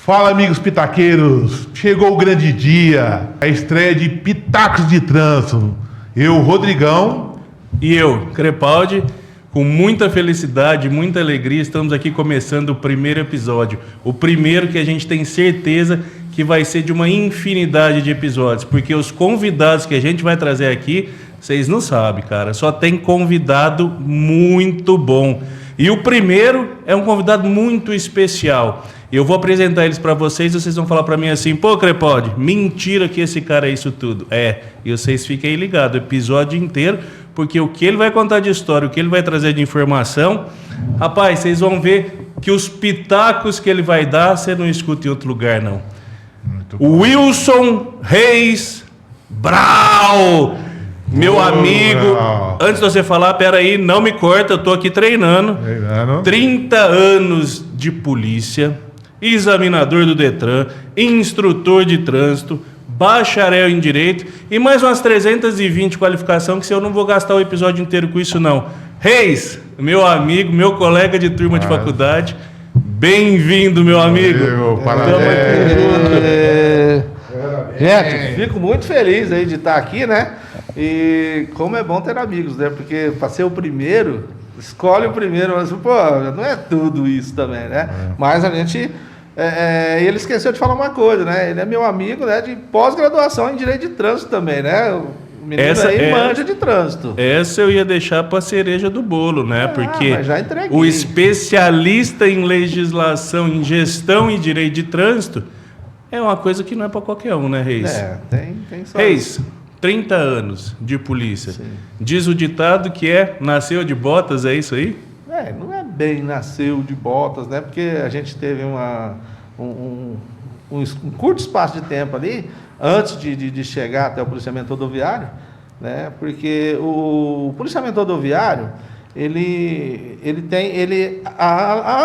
Fala, amigos pitaqueiros! Chegou o grande dia, a estreia de Pitacos de Trânsito. Eu, Rodrigão. E eu, Crepaldi, com muita felicidade, muita alegria, estamos aqui começando o primeiro episódio. O primeiro que a gente tem certeza que vai ser de uma infinidade de episódios, porque os convidados que a gente vai trazer aqui, vocês não sabem, cara, só tem convidado muito bom. E o primeiro é um convidado muito especial. Eu vou apresentar eles para vocês e vocês vão falar para mim assim: pô, Crepaldi, mentira que esse cara é isso tudo. E vocês fiquem ligados o episódio inteiro, porque o que ele vai contar de história, o que ele vai trazer de informação, rapaz, vocês vão ver que os pitacos que ele vai dar, você não escuta em outro lugar, não. Wilson Reis Brau, meu amigo. Antes de você falar, peraí, não me corta, eu tô aqui treinando. 30 anos de polícia, examinador do Detran, instrutor de trânsito, bacharel em Direito e mais umas 320 qualificações que se eu não vou gastar o episódio inteiro com isso, não. Reis, meu amigo, meu colega de turma de faculdade, bem-vindo, meu amigo. Gente, fico muito feliz aí de estar aqui, né? E como é bom ter amigos, né? Porque para ser o primeiro, escolhe o primeiro, mas, pô, não é tudo isso também, né? Mas a gente... ele esqueceu de falar uma coisa, né? Ele é meu amigo, né, de pós-graduação em Direito de Trânsito também, né? O menino manja de trânsito. Essa eu ia deixar para a cereja do bolo, né? Porque mas já entreguei. O especialista em legislação, em gestão e direito de trânsito é uma coisa que não é para qualquer um, né, Reis? Tem só Reis, isso. 30 anos de polícia. Sim. Diz o ditado que nasceu de botas, é isso aí? Não é bem nasceu de botas, né? Porque a gente teve um curto espaço de tempo ali, antes de chegar até o policiamento rodoviário, né? Porque o policiamento rodoviário,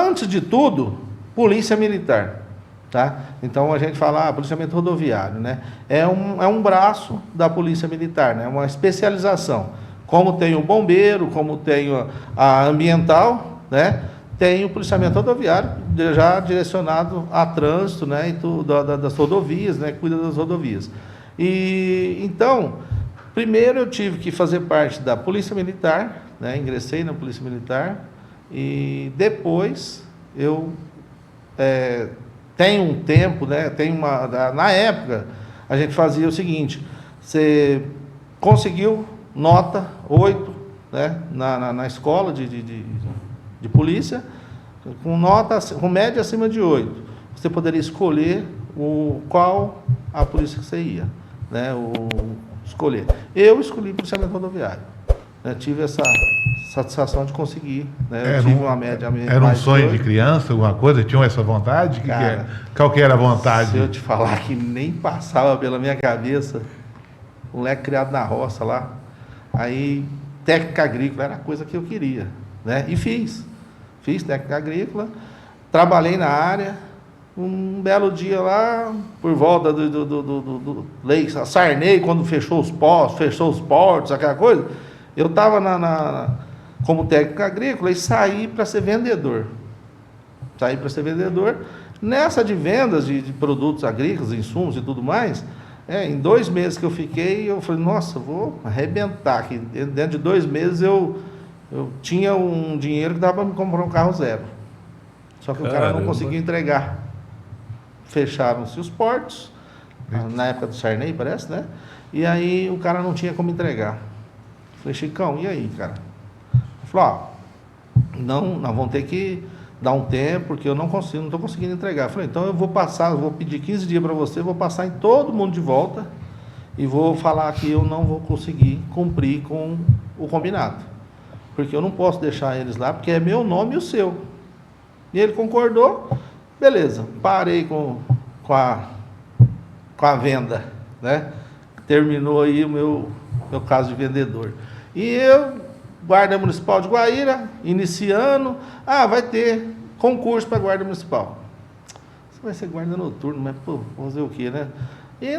antes de tudo, polícia militar, tá? Então a gente fala policiamento rodoviário, né? É um braço da polícia militar, né? Uma especialização. Como tem o bombeiro, como tem a ambiental, né? Tem o policiamento rodoviário já direcionado a trânsito, né? E das rodovias, né? Cuida das rodovias. E então, primeiro eu tive que fazer parte da Polícia Militar, né? Ingressei na Polícia Militar e depois eu tenho um tempo, né? Na época a gente fazia o seguinte: você conseguiu nota 8, né, na escola de polícia, com média acima de 8. Você poderia escolher qual a polícia que você ia, né, escolher. Eu escolhi policiamento rodoviário. Né, tive essa satisfação de conseguir. Né, eu tive uma média Era um sonho de criança, alguma coisa? Tinham essa vontade? Qual que era a vontade? Se eu te falar que nem passava pela minha cabeça, moleque criado na roça lá, aí técnica agrícola era a coisa que eu queria, né? E fiz técnica agrícola, trabalhei na área. Um belo dia lá, por volta do Lei Sarney, quando fechou os portos, aquela coisa, eu estava como técnico agrícola e saí para ser vendedor. Nessa de vendas de produtos agrícolas, insumos e tudo mais, em 2 meses que eu fiquei, eu falei, nossa, vou arrebentar aqui. Dentro de 2 meses eu tinha um dinheiro que dava para me comprar um carro zero. Só que o cara não conseguia entregar. Fecharam-se os portos, na época do Sarney, parece, né? E aí o cara não tinha como entregar. Eu falei, Chicão, e aí, cara? Ele falou, nós vamos ter que dar um tempo, porque eu não estou conseguindo entregar. Eu falei, então eu vou pedir 15 dias para você, vou passar em todo mundo de volta e vou falar que eu não vou conseguir cumprir com o combinado. Porque eu não posso deixar eles lá, porque é meu nome e o seu. E ele concordou, beleza, parei com a venda, né? Terminou aí o meu caso de vendedor. E eu... Guarda Municipal de Guaíra, iniciando. Vai ter concurso para Guarda Municipal. Você vai ser guarda noturno, mas, pô, vamos fazer o quê, né? E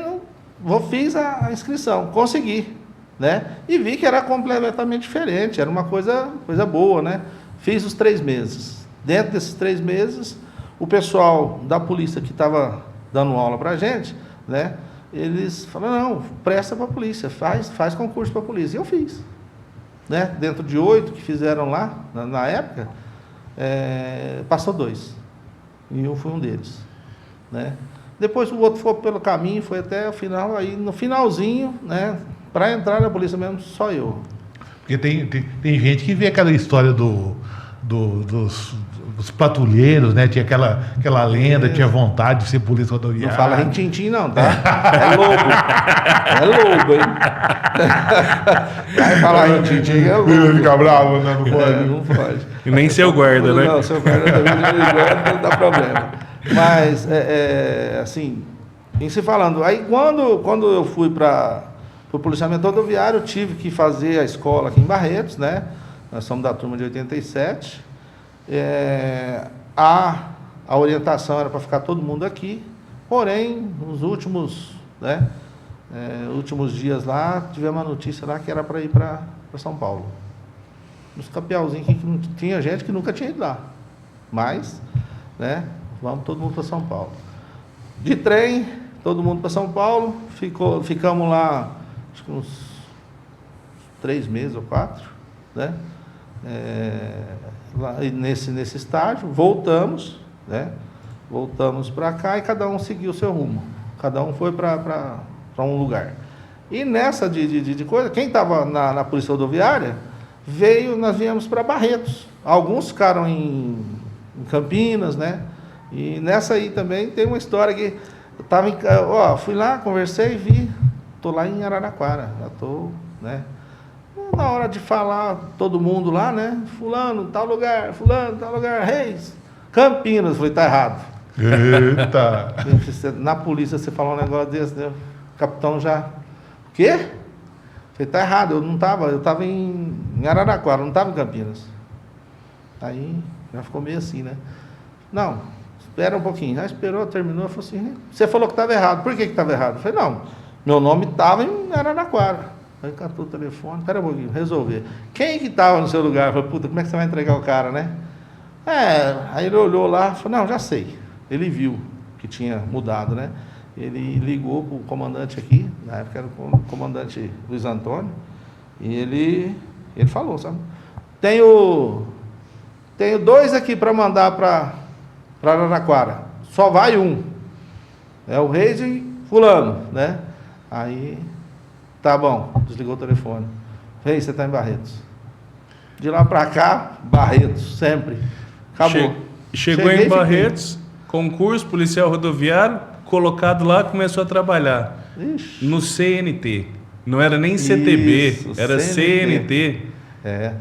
fiz a inscrição, consegui, né? E vi que era completamente diferente, era uma coisa boa, né? Fiz os 3 meses. Dentro desses 3 meses, o pessoal da polícia que estava dando aula para a gente, né? Eles falaram, não, presta para a polícia, faz concurso para a polícia. E eu fiz. Né? Dentro de 8 que fizeram lá, na época, passou 2. E eu fui um deles. Né? Depois o outro foi pelo caminho, foi até o final, aí no finalzinho, né? Para entrar na polícia mesmo, só eu. Porque tem gente que vê aquela história dos patrulheiros, né? Tinha aquela lenda, tinha vontade de ser polícia rodoviária. Não fala rintintim não, tá? É lobo. É lobo, hein? Vai falar rintintim, é lobo. Ele fica bravo, né? Não pode. Não pode. E nem seu guarda, né? Não, seu guarda também não dá problema. Mas, assim, em se falando, aí quando eu fui para o policiamento rodoviário, eu tive que fazer a escola aqui em Barretos, né? Nós somos da turma de 87. A orientação era para ficar todo mundo aqui, porém, nos últimos dias lá, tivemos uma notícia lá que era para ir para São Paulo. Nos Capiauzinhos aqui, que tinha gente que nunca tinha ido lá. Mas, né, vamos todo mundo para São Paulo. De trem, todo mundo para São Paulo, ficamos lá, acho que uns 3 meses ou 4, né? Lá, nesse estágio, voltamos, né? Voltamos para cá e cada um seguiu o seu rumo. Cada um foi para um lugar. E nessa de coisa, quem estava na polícia rodoviária, nós viemos para Barretos. Alguns ficaram em Campinas, né? E nessa aí também tem uma história que eu tava fui lá, conversei e vi, tô lá em Araraquara, já tô, né? Na hora de falar, todo mundo lá, né? Fulano, tal lugar, Reis, Campinas. Eu falei, tá errado. Eita! Na polícia você falar um negócio desse, né? O capitão já... O quê? Eu falei, tá errado, eu estava em Araraquara, não estava em Campinas. Aí já ficou meio assim, né? Não, espera um pouquinho. Já esperou, terminou, falou assim, você falou que estava errado, por que estava errado? Eu falei, não, meu nome estava em Araraquara. Aí catou o telefone, espera um pouquinho, resolver. Quem que estava no seu lugar? Eu falei, puta, como é que você vai entregar o cara, né? Aí ele olhou lá, falou, não, já sei. Ele viu que tinha mudado, né? Ele ligou para o comandante aqui, na época era o comandante Luiz Antônio, e ele falou, sabe? Tenho 2 aqui para mandar para Araraquara, só vai um. É o Reis e fulano, né? Aí... Tá bom, desligou o telefone. Reis, você está em Barretos. De lá para cá, Barretos, sempre. Acabou. Chegou em Barretos, concurso policial rodoviário, colocado lá, começou a trabalhar. Ixi. No CNT. Não era nem CTB, Isso, era CNT.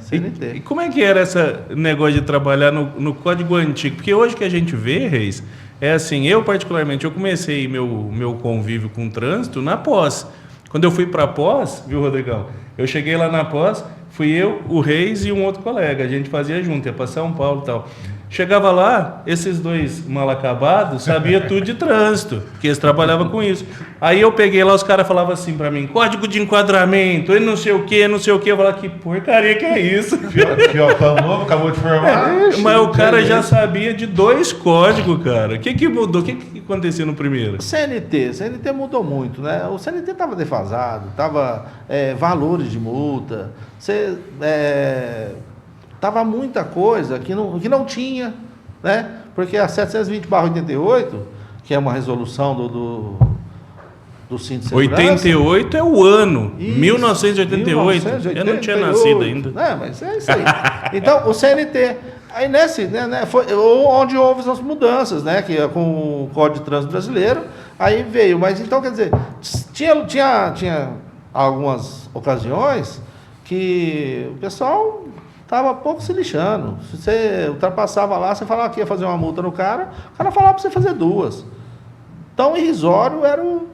CNT. E como é que era esse negócio de trabalhar no código antigo? Porque hoje que a gente vê, Reis, é assim, eu particularmente, eu comecei meu convívio com o trânsito na pós. Quando eu fui para a pós, viu, Rodrigão? Eu cheguei lá na pós, fui eu, o Reis e um outro colega. A gente fazia junto, ia para São Paulo e tal. Chegava lá, esses 2 mal acabados sabia tudo de trânsito, porque eles trabalhavam com isso. Aí eu peguei lá, os caras falavam assim para mim, código de enquadramento, e não sei o que. Eu falava, que porcaria que é isso? Aqui, ó, tão novo, acabou de formar. Mas o cara já sabia de 2 códigos, cara. O que mudou? O que aconteceu no primeiro? CNT mudou muito, né? O CNT estava defasado, estava valores de multa, tava muita coisa que não tinha, né? Porque a 720/88, que é uma resolução do Cinto de Segurança... 88 é o ano, Isso, 1988. Eu não tinha nascido ainda. Mas é isso aí. Então, o CNT... Aí foi onde houve as mudanças, né? Que com o Código de Trânsito Brasileiro, aí veio. Mas então, quer dizer, tinha algumas ocasiões que o pessoal estava pouco se lixando. Se você ultrapassava lá, você falava que ia fazer uma multa no cara, o cara falava para você fazer 2. Tão irrisório era o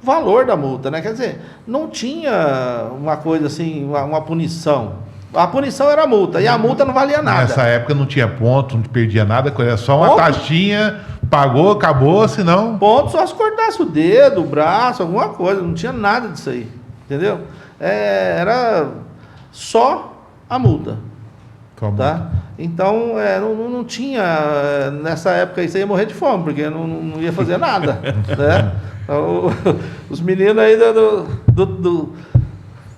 valor da multa, né? Quer dizer, não tinha uma coisa assim, uma punição. A punição era a multa, e a multa não valia nada. Nessa época não tinha ponto, não perdia nada, era só uma taxinha, pagou, acabou, senão... Ponto só se cortasse o dedo, o braço, alguma coisa, não tinha nada disso aí, entendeu? Era só a multa. Tá? Então, não tinha, nessa época aí você ia morrer de fome, porque não ia fazer nada. Né? Os meninos aí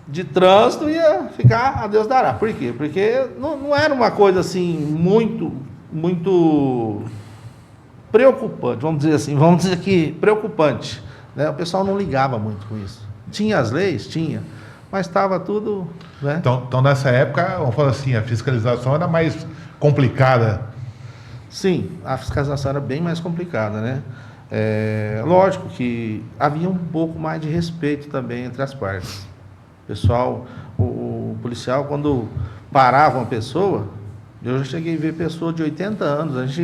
de trânsito ia ficar a Deus dará. Por quê? Porque não era uma coisa assim muito preocupante, vamos dizer que preocupante. Né? O pessoal não ligava muito com isso. Tinha as leis? Tinha. Mas estava tudo... Né? Então, nessa época, vamos falar assim, a fiscalização era mais complicada. Sim, a fiscalização era bem mais complicada, né? Lógico que havia um pouco mais de respeito também entre as partes. O pessoal, o policial, quando parava uma pessoa, eu já cheguei a ver pessoa de 80 anos,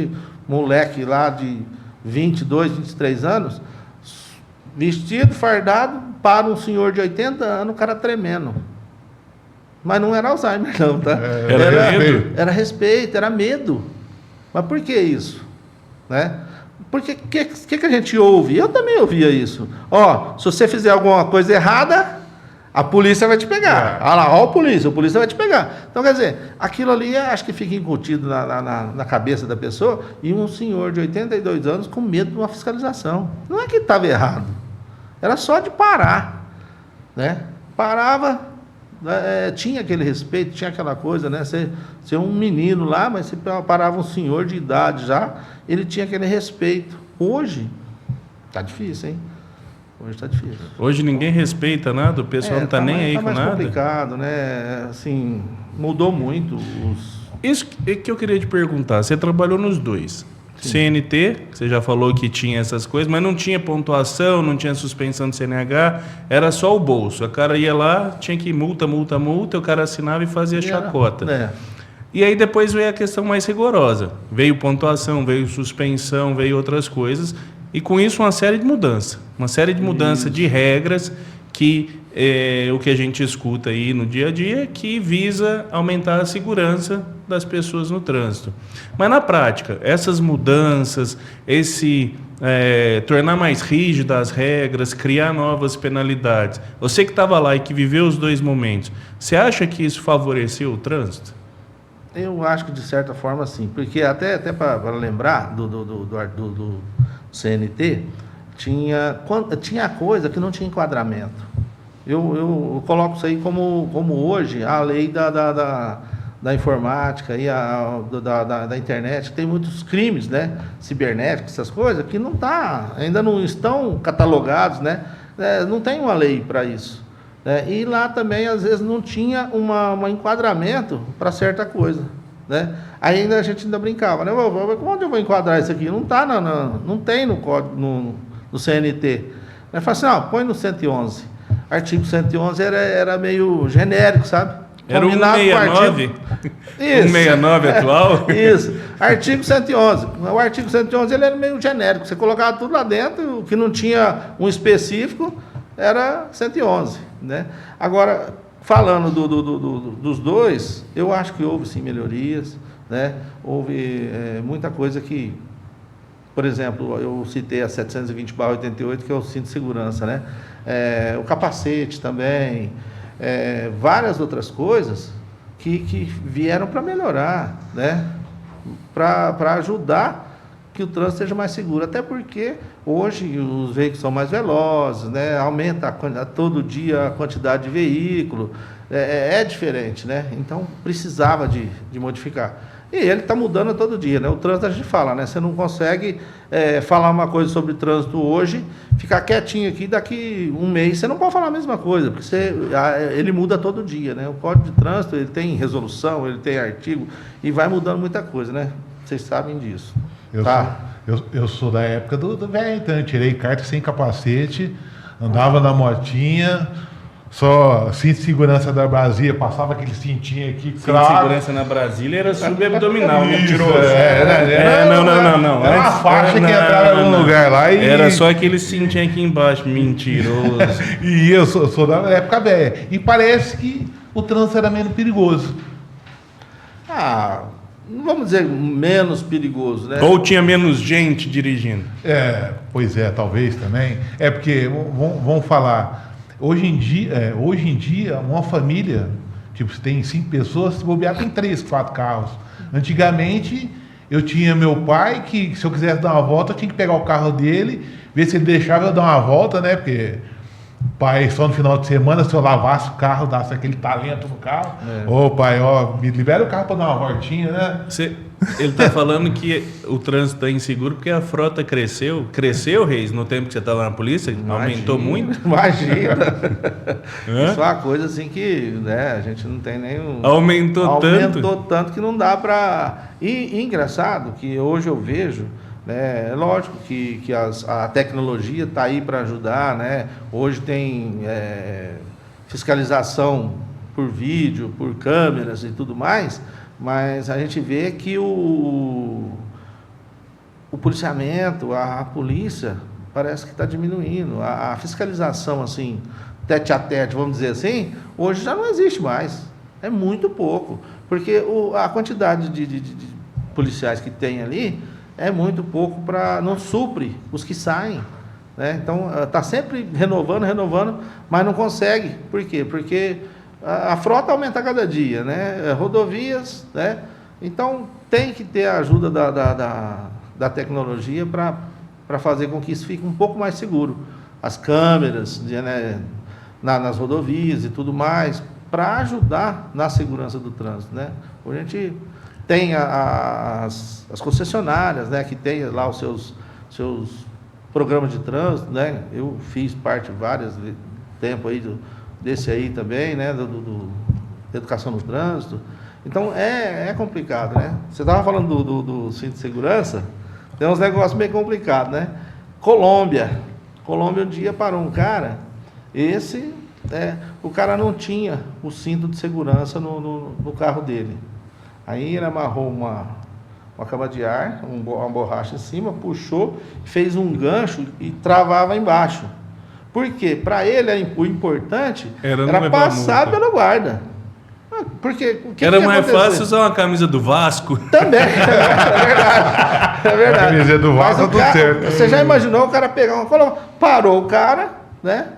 moleque lá de 22, 23 anos, vestido, fardado, para um senhor de 80 anos, o cara tremendo. Mas não era Alzheimer, não, tá? Era respeito, era medo. Mas por que isso? Né? Porque o que a gente ouve? Eu também ouvia isso. Se você fizer alguma coisa errada, a polícia vai te pegar. Olha lá, a polícia vai te pegar. Então, quer dizer, aquilo ali acho que fica incutido na cabeça da pessoa, e um senhor de 82 anos com medo de uma fiscalização. Não é que estava errado. Era só de parar. Né? Parava... tinha aquele respeito, tinha aquela coisa, né? Ser um menino lá, mas se parava um senhor de idade já, ele tinha aquele respeito. Hoje, tá difícil, hein? Hoje tá difícil. Hoje ninguém respeita nada, o pessoal não tá nem aí com nada. Tá mais complicado, né? Assim, mudou muito Isso que eu queria te perguntar, você trabalhou nos dois. Sim. CNT, você já falou que tinha essas coisas, mas não tinha pontuação, não tinha suspensão de CNH, era só o bolso. O cara ia lá, tinha que multa, o cara assinava e fazia chacota. E aí depois veio a questão mais rigorosa. Veio pontuação, veio suspensão, veio outras coisas. E com isso uma série de mudanças. Uma série de mudanças de regras que o que a gente escuta aí no dia a dia, que visa aumentar a segurança das pessoas no trânsito. Mas na prática, essas mudanças, tornar mais rígidas as regras, criar novas penalidades, você que estava lá e que viveu os dois momentos, você acha que isso favoreceu o trânsito? Eu acho que de certa forma sim, porque até para lembrar do CNT, tinha coisa que não tinha enquadramento. Eu coloco isso aí como hoje a lei da informática e da internet, tem muitos crimes, né, cibernéticos, essas coisas, que ainda não estão catalogados, né, não tem uma lei para isso. E lá também, às vezes, não tinha um enquadramento para certa coisa. Né? Aí a gente ainda brincava, né? Onde eu vou enquadrar isso aqui? Não tem no código, no CNT. Aí fala assim, põe no 111. Artigo 111 era meio genérico, sabe? Era o 169? Isso. 169 atual? Isso. Artigo 111. O artigo 111 ele era meio genérico. Você colocava tudo lá dentro, o que não tinha um específico era 111. Né? Agora, falando dos dois, eu acho que houve sim melhorias. Né? Houve muita coisa que... Por exemplo, eu citei a 720/88, que é o cinto de segurança, né? O capacete também, várias outras coisas que vieram para melhorar, né? Para ajudar que o trânsito seja mais seguro. Até porque hoje os veículos são mais velozes, né? Aumenta todo dia a quantidade de veículo, é diferente, né? Então precisava de modificar. E ele está mudando todo dia, né? O trânsito a gente fala, né? Você não consegue falar uma coisa sobre trânsito hoje, ficar quietinho aqui, daqui um mês você não pode falar a mesma coisa, porque ele muda todo dia, né? O Código de Trânsito, ele tem resolução, ele tem artigo, e vai mudando muita coisa, né? Vocês sabem disso. Eu sou da época do velho, então eu tirei carta sem capacete, andava na motinha... Só cinto de segurança da Brasília, passava aquele cintinho aqui, cinto de segurança na Brasília era subabdominal, mentiroso. Não. Era uma faixa que entrava em algum lugar lá e... Era só aquele cintinho aqui embaixo, mentiroso. E eu sou da época velha. E parece que o trânsito era menos perigoso. Não vamos dizer menos perigoso, né? Ou tinha menos gente dirigindo. Pois é, talvez também. Porque, vamos falar... Hoje em dia, uma família Tipo, se tem 5 pessoas, se bobear, tem 3, 4 carros. Antigamente, eu tinha meu pai que, se eu quisesse dar uma volta, eu tinha que pegar o carro dele, ver se ele deixava eu dar uma volta, né? Porque pai, só no final de semana, se eu lavasse o carro, dasse aquele talento no carro. Ô, pai, ó, me libera o carro para dar uma voltinha, né? Ele tá falando que o trânsito está inseguro porque a frota cresceu. Cresceu, Reis, no tempo que você estava na polícia? Aumentou muito? Imagina. Isso é uma coisa assim que, né, a gente não tem nem... Aumentou tanto que não dá para... E engraçado que hoje eu vejo, né, é lógico que a tecnologia está aí para ajudar, né? Hoje tem fiscalização por vídeo, por câmeras e tudo mais, mas a gente vê que o policiamento, a polícia, parece que está diminuindo. A fiscalização, assim, tete a tete, vamos dizer assim, hoje já não existe mais. É muito pouco. Porque a quantidade de policiais que tem ali é muito pouco para... não supre os que saem. Né? Então, está sempre renovando, mas não consegue. Por quê? Porque a frota aumenta a cada dia, né? Rodovias, né? Então tem que ter a ajuda da tecnologia para fazer com que isso fique um pouco mais seguro. As câmeras, né, nas rodovias e tudo mais, para ajudar na segurança do trânsito, né? Hoje a gente tem as concessionárias, né, que tem lá os seus programas de trânsito, né? Eu fiz parte vários tempo aí desse aí também, né, da educação no trânsito. Então, é complicado, né? Você estava falando do cinto de segurança, tem uns negócios meio complicados, né? Colômbia um dia parou um cara, o cara não tinha o cinto de segurança no carro dele. Aí ele amarrou uma cama de ar, uma borracha em cima, puxou, fez um gancho e travava embaixo. Por quê? Para ele, o importante era passar pelo guarda. Porque era mais fácil usar uma camisa do Vasco. Também, é verdade. É verdade. A camisa do Vasco, tudo certo. Você já imaginou o cara pegar parou o cara, né?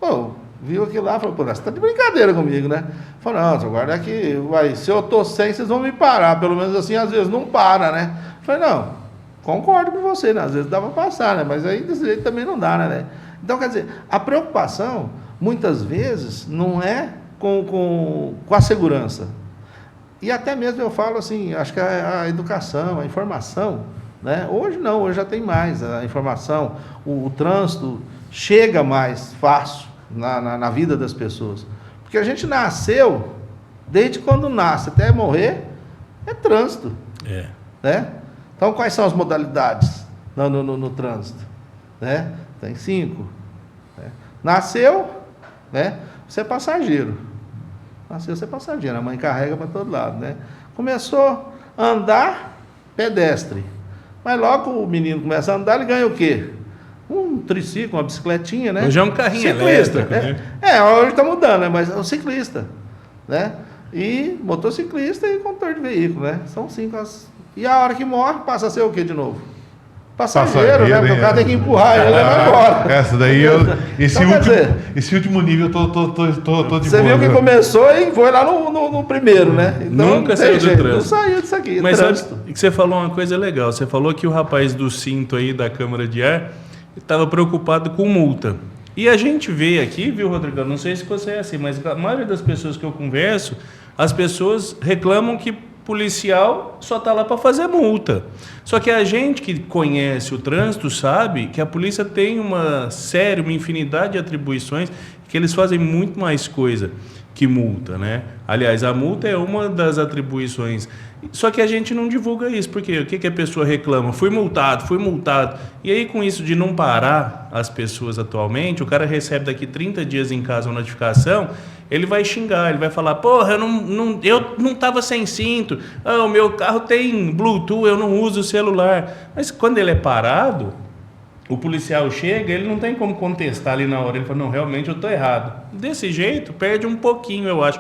Pô, viu aquilo lá, falou, pô, você tá de brincadeira comigo, né? Falou, não, seu guarda aqui, se eu tô sem, vocês vão me parar. Pelo menos assim, às vezes não para, né? Falei, não, concordo com você, né? Às vezes dá pra passar, né? Mas aí desse jeito também não dá, né? Então, quer dizer, a preocupação, muitas vezes, não é com a segurança. E até mesmo eu falo assim, acho que a educação, a informação, né? Hoje não, hoje já tem mais a informação, o trânsito chega mais fácil na vida das pessoas. Porque a gente nasceu, desde quando nasce até morrer, é trânsito. Né? Então, quais são as modalidades no trânsito? Né? Tem 5. Né? Nasceu, né? Você é passageiro. Nasceu, você é passageiro. A mãe carrega para todo lado, né? Começou a andar, pedestre. Mas logo o menino começa a andar, ele ganha o quê? Um triciclo, uma bicicletinha, né? Hoje é um carrinho ciclista, elétrico, né? Hoje está mudando, né? Mas é um ciclista, né? E motociclista e condutor de veículo, né? São 5 E a hora que morre, passa a ser o quê de novo? Passageiro, né? Porque o cara tem que empurrar ele e vai embora. Essa daí, esse último nível, eu tô de boa. Você viu que começou e foi lá no primeiro, né? Então, nunca saiu do trânsito. Não saiu disso aqui. Mas sabe que você falou uma coisa legal. Você falou que o rapaz do cinto aí da câmara de ar estava preocupado com multa. E a gente vê aqui, viu, Rodrigo? Não sei se você é assim, mas a maioria das pessoas que eu converso, as pessoas reclamam que policial só está lá para fazer multa. Só que a gente que conhece o trânsito sabe que a polícia tem uma infinidade de atribuições, que eles fazem muito mais coisa que multa, né? Aliás, a multa é uma das atribuições. Só que a gente não divulga isso, porque o que a pessoa reclama? Fui multado. E aí, com isso de não parar as pessoas atualmente, o cara recebe daqui 30 dias em casa uma notificação, ele vai xingar, ele vai falar, porra, eu não estava sem cinto, o meu carro tem Bluetooth, eu não uso o celular. Mas quando ele é parado, o policial chega, ele não tem como contestar ali na hora, ele fala, não, realmente eu estou errado. Desse jeito, perde um pouquinho, eu acho.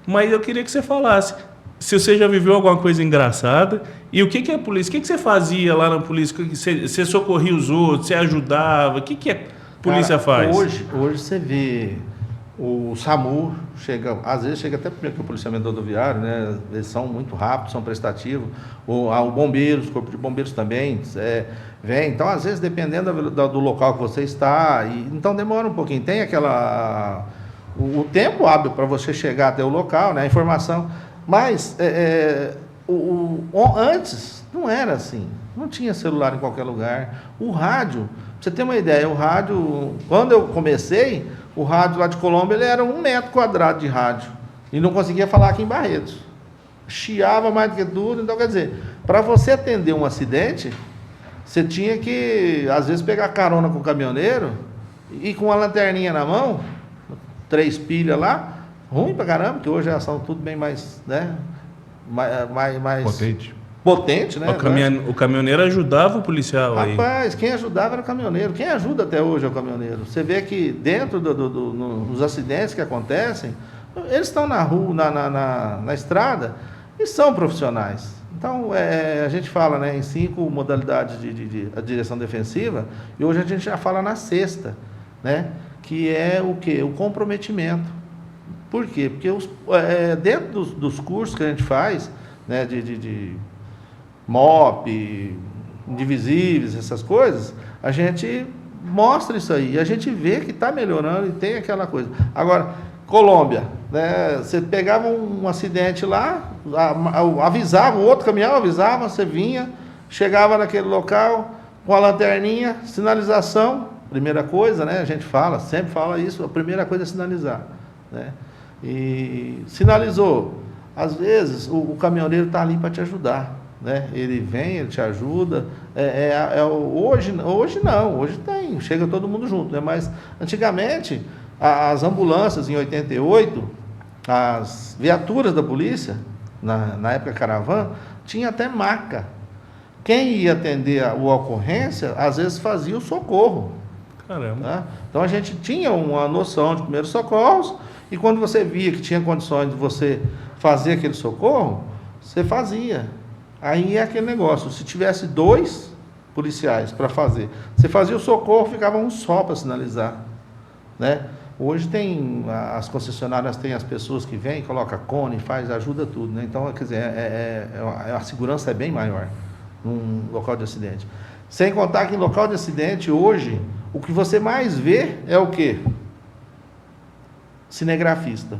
Mas eu queria que você falasse, se você já viveu alguma coisa engraçada, e o que é a polícia? O que você fazia lá na polícia? Você socorria os outros, você ajudava? O que a polícia faz? Hoje você vê O SAMU chega, às vezes chega até primeiro que o policiamento rodoviário, né? Eles são muito rápidos, são prestativos. O bombeiros, o corpo de bombeiros também vem. Então, às vezes, dependendo do local que você está, então demora um pouquinho. Tem o tempo hábil para você chegar até o local, né? A informação. Mas antes não era assim. Não tinha celular em qualquer lugar. O rádio, pra você ter uma ideia, quando eu comecei, o rádio lá de Colômbia, ele era 1 metro quadrado de rádio. E não conseguia falar aqui em Barretos. Chiava mais do que tudo. Então, quer dizer, para você atender um acidente, você tinha que, às vezes, pegar carona com o caminhoneiro e com a lanterninha na mão, 3 pilhas lá, ruim pra caramba, porque hoje elas são tudo bem mais, né? Mais potente, né? O caminhoneiro ajudava o policial aí. Rapaz, quem ajudava era o caminhoneiro. Quem ajuda até hoje é o caminhoneiro. Você vê que dentro nos acidentes que acontecem, eles estão na rua, na estrada e são profissionais. Então, a gente fala, né, em 5 modalidades de direção defensiva, e hoje a gente já fala na 6ª, né? Que é o quê? O comprometimento. Por quê? Porque dentro dos cursos que a gente faz, né, de MOP, indivisíveis, essas coisas, a gente mostra isso aí, e a gente vê que está melhorando e tem aquela coisa. Agora, Colômbia, né, você pegava um acidente lá, avisava, o outro caminhão avisava, você vinha, chegava naquele local com a lanterninha, sinalização, primeira coisa, né, a gente sempre fala isso, a primeira coisa é sinalizar, né, e sinalizou, às vezes o caminhoneiro está ali para te ajudar, né? Ele vem, ele te ajuda. Hoje não, hoje chega todo mundo junto, né? Mas antigamente as ambulâncias em 88, as viaturas da polícia na época Caravan, tinha até maca. Quem ia atender a ocorrência às vezes fazia o socorro. Caramba. Tá? Então a gente tinha uma noção de primeiros socorros, e quando você via que tinha condições de você fazer aquele socorro, você fazia. Aí é aquele negócio, se tivesse 2 policiais para fazer, você fazia o socorro, ficava um só para sinalizar, né? Hoje as concessionárias têm as pessoas que vêm, coloca cone, ajuda tudo, né? Então, quer dizer, a segurança é bem maior num local de acidente. Sem contar que em local de acidente, hoje, o que você mais vê é o quê? Cinegrafista.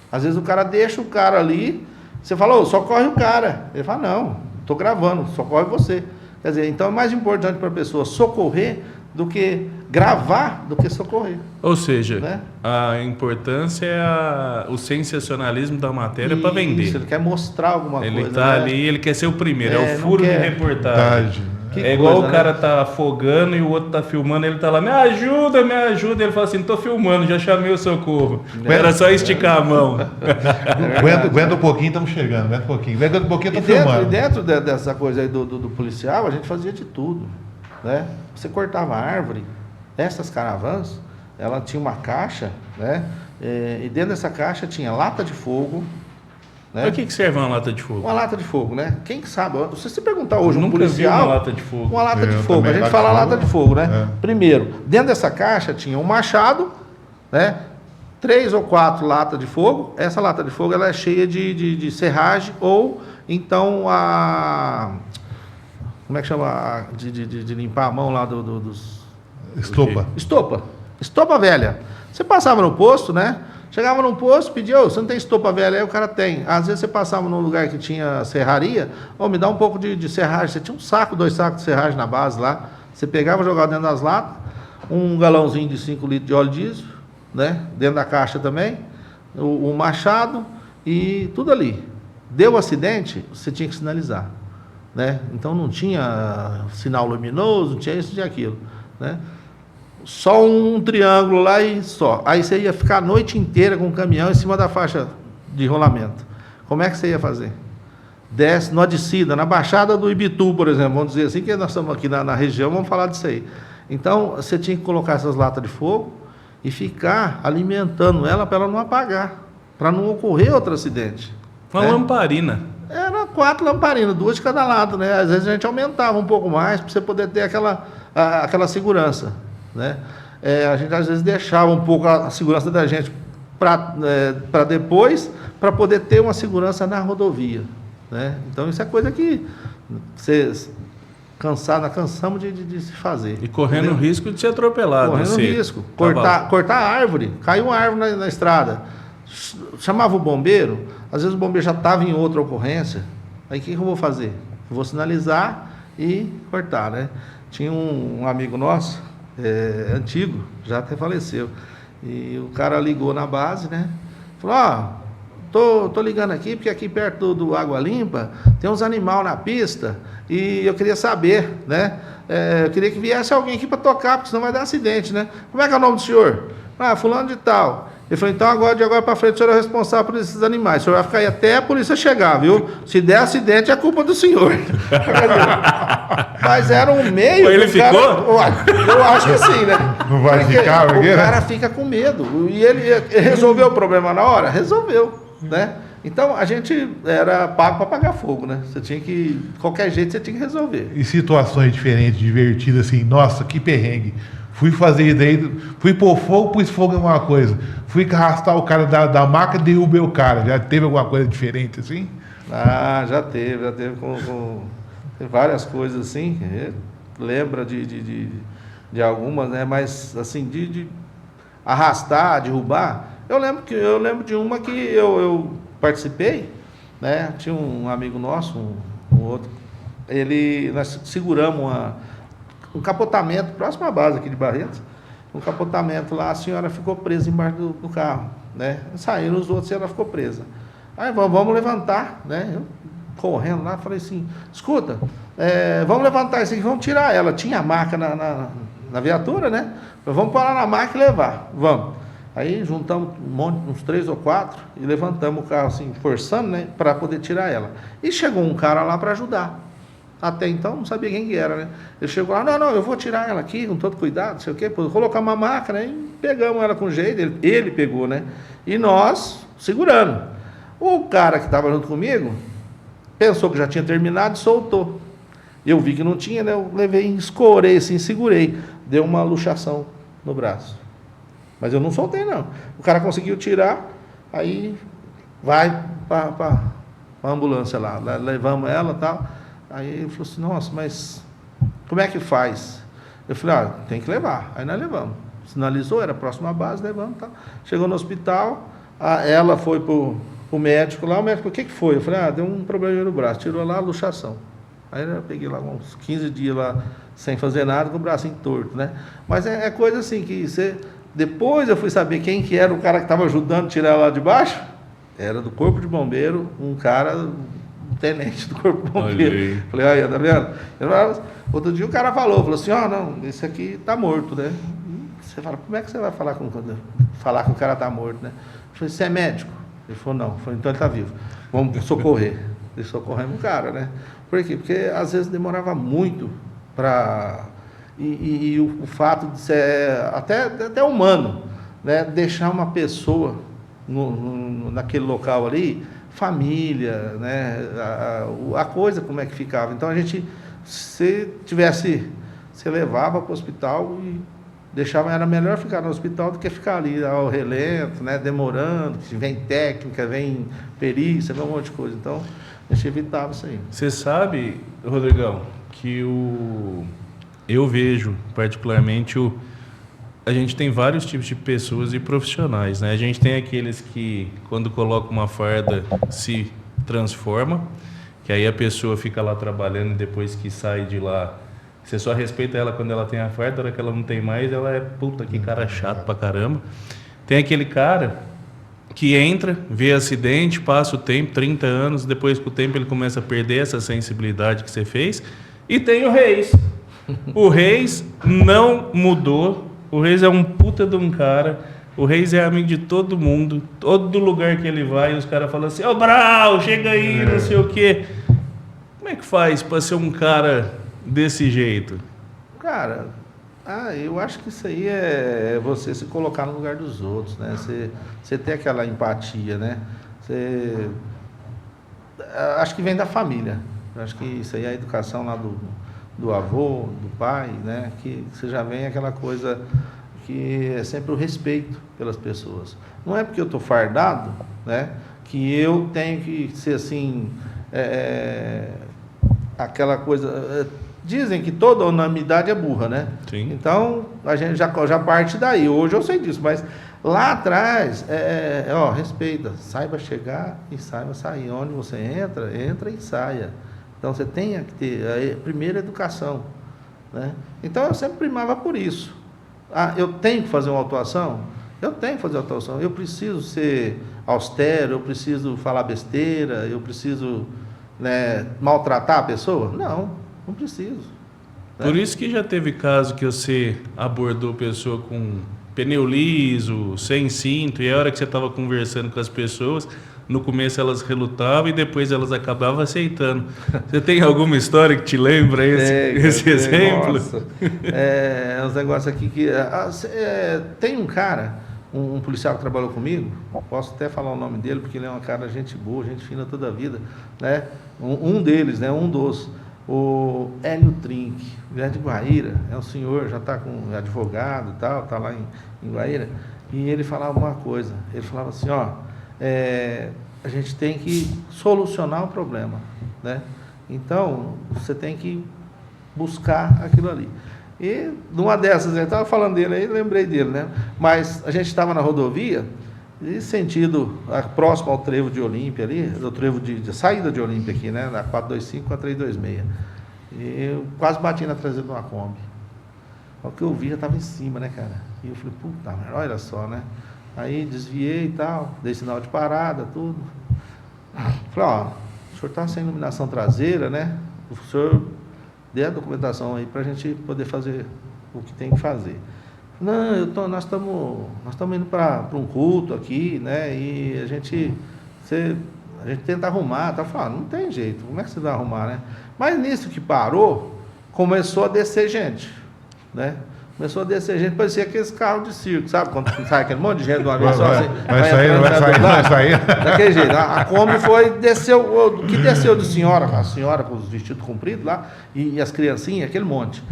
Às vezes o cara deixa o cara ali, você fala, socorre o cara. Ele fala, não, estou gravando, socorre você. Quer dizer, então é mais importante para a pessoa socorrer do que gravar, do que socorrer. Ou seja, né? A importância é o sensacionalismo da matéria para vender. Isso, ele quer mostrar alguma coisa. Ele está ali, ele quer ser o primeiro, é o furo de reportagem. Que é igual coisa, o cara né? tá afogando e o outro tá filmando, ele tá lá, me ajuda, ele fala assim, tô filmando, já chamei o socorro. Era só esticar a mão. Aguenta um pouquinho, estamos chegando, aguenta um pouquinho, estamos filmando. E dentro dessa coisa aí do policial, a gente fazia de tudo, né? Você cortava a árvore, essas caravans, ela tinha uma caixa, né? E dentro dessa caixa tinha lata de fogo, né? Para que serve uma lata de fogo? Uma lata de fogo, né? Quem sabe? Se você perguntar hoje um policial, vi uma lata de fogo. Uma lata de fogo. A gente fala lata de fogo, né? É. Primeiro, dentro dessa caixa tinha um machado, né? 3 ou 4 latas de fogo. Essa lata de fogo ela é cheia de serragem ou então como é que chama? De limpar a mão lá dos... Estopa. Estopa velha. Você passava no posto, né? Chegava num posto, pedia, você não tem estopa velha? Aí o cara tem. Às vezes você passava num lugar que tinha serraria, me dá um pouco de serragem. Você tinha 2 sacos de serragem na base lá. Você pegava, jogava dentro das latas, um galãozinho de 5 litros de óleo diesel, né? Dentro da caixa também, o machado e tudo ali. Deu acidente, você tinha que sinalizar, né? Então não tinha sinal luminoso, não tinha isso, não tinha aquilo, né? Só um triângulo lá e só. Aí você ia ficar a noite inteira com o caminhão em cima da faixa de rolamento. Como é que você ia fazer? Desce, numa descida, na Baixada do Ibitu, por exemplo, vamos dizer assim, que nós estamos aqui na região, vamos falar disso aí. Então, você tinha que colocar essas latas de fogo e ficar alimentando ela para ela não apagar, para não ocorrer outro acidente. Uma lamparina. Era 4 lamparinas, 2 de cada lado, né? Às vezes a gente aumentava um pouco mais para você poder ter aquela segurança, né? A gente às vezes deixava um pouco a segurança da gente para depois, para poder ter uma segurança na rodovia, né? Então isso é coisa que vocês cansamos de se fazer. E correndo entendeu? risco de ser atropelado. Correndo você. risco. Cortar a árvore. Caiu uma árvore na estrada. Chamava o bombeiro. Às vezes o bombeiro já estava em outra ocorrência. Aí o que eu vou fazer? Eu vou sinalizar e cortar, né? Tinha um amigo nosso, antigo, já até faleceu. E o cara ligou na base, né? Falou, tô ligando aqui, porque aqui perto do Água Limpa tem uns animais na pista e eu queria saber, né? Eu queria que viesse alguém aqui para tocar, porque senão vai dar acidente, né? Como é que é o nome do senhor? Fulano de tal. Ele falou, então de agora para frente o senhor é responsável por esses animais. O senhor vai ficar aí até a polícia chegar, viu? Se der acidente é culpa do senhor. Mas era um meio... Ele ficou? Eu acho que sim, né? Não vai Porque ficar, porque, o né? cara fica com medo. E ele resolveu o problema na hora? Resolveu, né? Então, a gente era pago para pagar fogo, né? Você tinha que... De qualquer jeito, você tinha que resolver. E situações diferentes, divertidas, assim, nossa, que perrengue. Fui fazer daí, fui pôr fogo, pus fogo em alguma coisa. Fui arrastar o cara da maca e derrubei o cara. Já teve alguma coisa diferente assim? Já teve tem várias coisas assim. Lembra de algumas, né? Mas assim, de arrastar, derrubar. Eu lembro de uma que eu participei, né? Tinha um amigo nosso, um outro. Nós seguramos um capotamento, próximo à base aqui de Barretos, um capotamento lá, a senhora ficou presa embaixo do carro, né? Saíram os outros e ela ficou presa. Aí vamos levantar, né? Eu correndo lá, falei assim, escuta, vamos levantar isso aqui, vamos tirar ela. Tinha a maca na viatura, né? Vamos parar na maca e levar, vamos. Aí juntamos uns 3 ou 4 e levantamos o carro assim, forçando, né? Para poder tirar ela. E chegou um cara lá para ajudar. Até então não sabia quem que era, né? Ele chegou lá, não, eu vou tirar ela aqui com todo cuidado, não sei o quê, colocar uma máquina e pegamos ela com jeito, ele pegou, né? E nós segurando. O cara que estava junto comigo pensou que já tinha terminado e soltou. Eu vi que não tinha, né? Eu levei, escorei assim, segurei. Deu uma luxação no braço. Mas eu não soltei, não. O cara conseguiu tirar, aí vai para a ambulância lá. Levamos ela e tal. Aí ele falou assim, nossa, mas como é que faz? Eu falei, tem que levar. Aí nós levamos. Sinalizou, era próximo à base, levamos e tal. Chegou no hospital, ela foi pro médico lá, o médico, o que foi? Eu falei, deu um problema no braço, tirou lá a luxação. Aí eu peguei lá uns 15 dias lá, sem fazer nada, com o bracinho torto, né? Mas é coisa assim, que você... Depois eu fui saber quem que era o cara que estava ajudando a tirar ela lá de baixo. Era do Corpo de Bombeiro, um cara... tenente do Corpo de Bombeiro. Falei, aí, tá vendo? Outro dia o cara falou assim, não, esse aqui tá morto, né? Você fala, como é que você vai falar que o cara tá morto, né? Eu falei, você é médico? Ele falou, não. Eu falei, então ele tá vivo. Vamos socorrer. E socorremos o cara, né? Por quê? Porque às vezes demorava muito para... E o fato de ser até humano, né? Deixar uma pessoa naquele local ali... família, né? A coisa como é que ficava. Então a gente, se levava para o hospital e deixava, era melhor ficar no hospital do que ficar ali ao relento, né? Demorando, vem técnica, vem perícia, vem um monte de coisa. Então a gente evitava isso aí. Você sabe, Rodrigão, que eu vejo particularmente a gente tem vários tipos de pessoas e profissionais, né? A gente tem aqueles que, quando coloca uma farda, se transforma, que aí a pessoa fica lá trabalhando e depois que sai de lá, você só respeita ela quando ela tem a farda, a hora que ela não tem mais, ela é, puta, que cara chato pra caramba. Tem aquele cara que entra, vê acidente, passa o tempo, 30 anos, depois com o tempo ele começa a perder essa sensibilidade que você fez. E tem o Reis. O Reis não mudou. O Reis é um puta de um cara. O Reis é amigo de todo mundo. Todo lugar que ele vai, os caras falam assim, Brau, chega aí, não sei o quê. Como é que faz para ser um cara desse jeito? Cara, eu acho que isso aí é você se colocar no lugar dos outros, né? Você ter aquela empatia, né? Acho que vem da família. Acho que isso aí é a educação lá do avô, do pai, né? Que você já vem aquela coisa que é sempre o respeito pelas pessoas. Não é porque eu estou fardado, né, que eu tenho que ser assim, aquela coisa... Dizem que toda unanimidade é burra, né? Sim. Então, a gente já parte daí. Hoje eu sei disso, mas lá atrás, respeita. Saiba chegar e saiba sair. Onde você entra e saia. Então, você tem que ter a primeira educação, né? Então, eu sempre primava por isso. Eu tenho que fazer uma autuação? Eu tenho que fazer uma autuação. Eu preciso ser austero, eu preciso falar besteira, eu preciso, né, maltratar a pessoa? Não preciso. Por isso que já teve caso que você abordou pessoa com pneu liso, sem cinto, e a hora que você estava conversando com as pessoas, no começo elas relutavam e depois elas acabavam aceitando. Você tem alguma história que te lembra esse exemplo? Nossa. Uns negócios aqui que... tem um cara, um policial que trabalhou comigo, posso até falar o nome dele, porque ele é uma cara gente boa, gente fina toda a vida, né? Um deles, né? Um dos... O Hélio Trinck, ele é de Guaíra, é um senhor, já está com advogado e tal, está lá em Guaíra, e ele falava uma coisa, ele falava assim, a gente tem que solucionar o problema, né? Então, você tem que buscar aquilo ali. E numa dessas, eu estava falando dele aí, lembrei dele, né? Mas a gente estava na rodovia, e sentido próximo ao trevo de Olímpia ali, do trevo de saída de Olímpia aqui, né? Na 425 com a 326. E eu quase bati na traseira de uma Kombi. O que eu vi já estava em cima, né, cara? E eu falei, puta, mas olha só, né? Aí desviei e tal, dei sinal de parada, tudo. Falei, o senhor está sem iluminação traseira, né? O senhor dê a documentação aí para a gente poder fazer o que tem que fazer. Não, nós estamos indo para um culto aqui, né? E a gente tenta arrumar, tá falando, não tem jeito, como é que você vai arrumar, né? Mas nisso que parou, começou a descer gente, né? Começou a descer gente, parecia aqueles carros de circo, sabe? Quando sai aquele monte de gente de uma vez só assim. Vai sair. Daquele jeito. A Kombi desceu de senhora, a senhora com os vestidos compridos lá, e as criancinhas, aquele monte.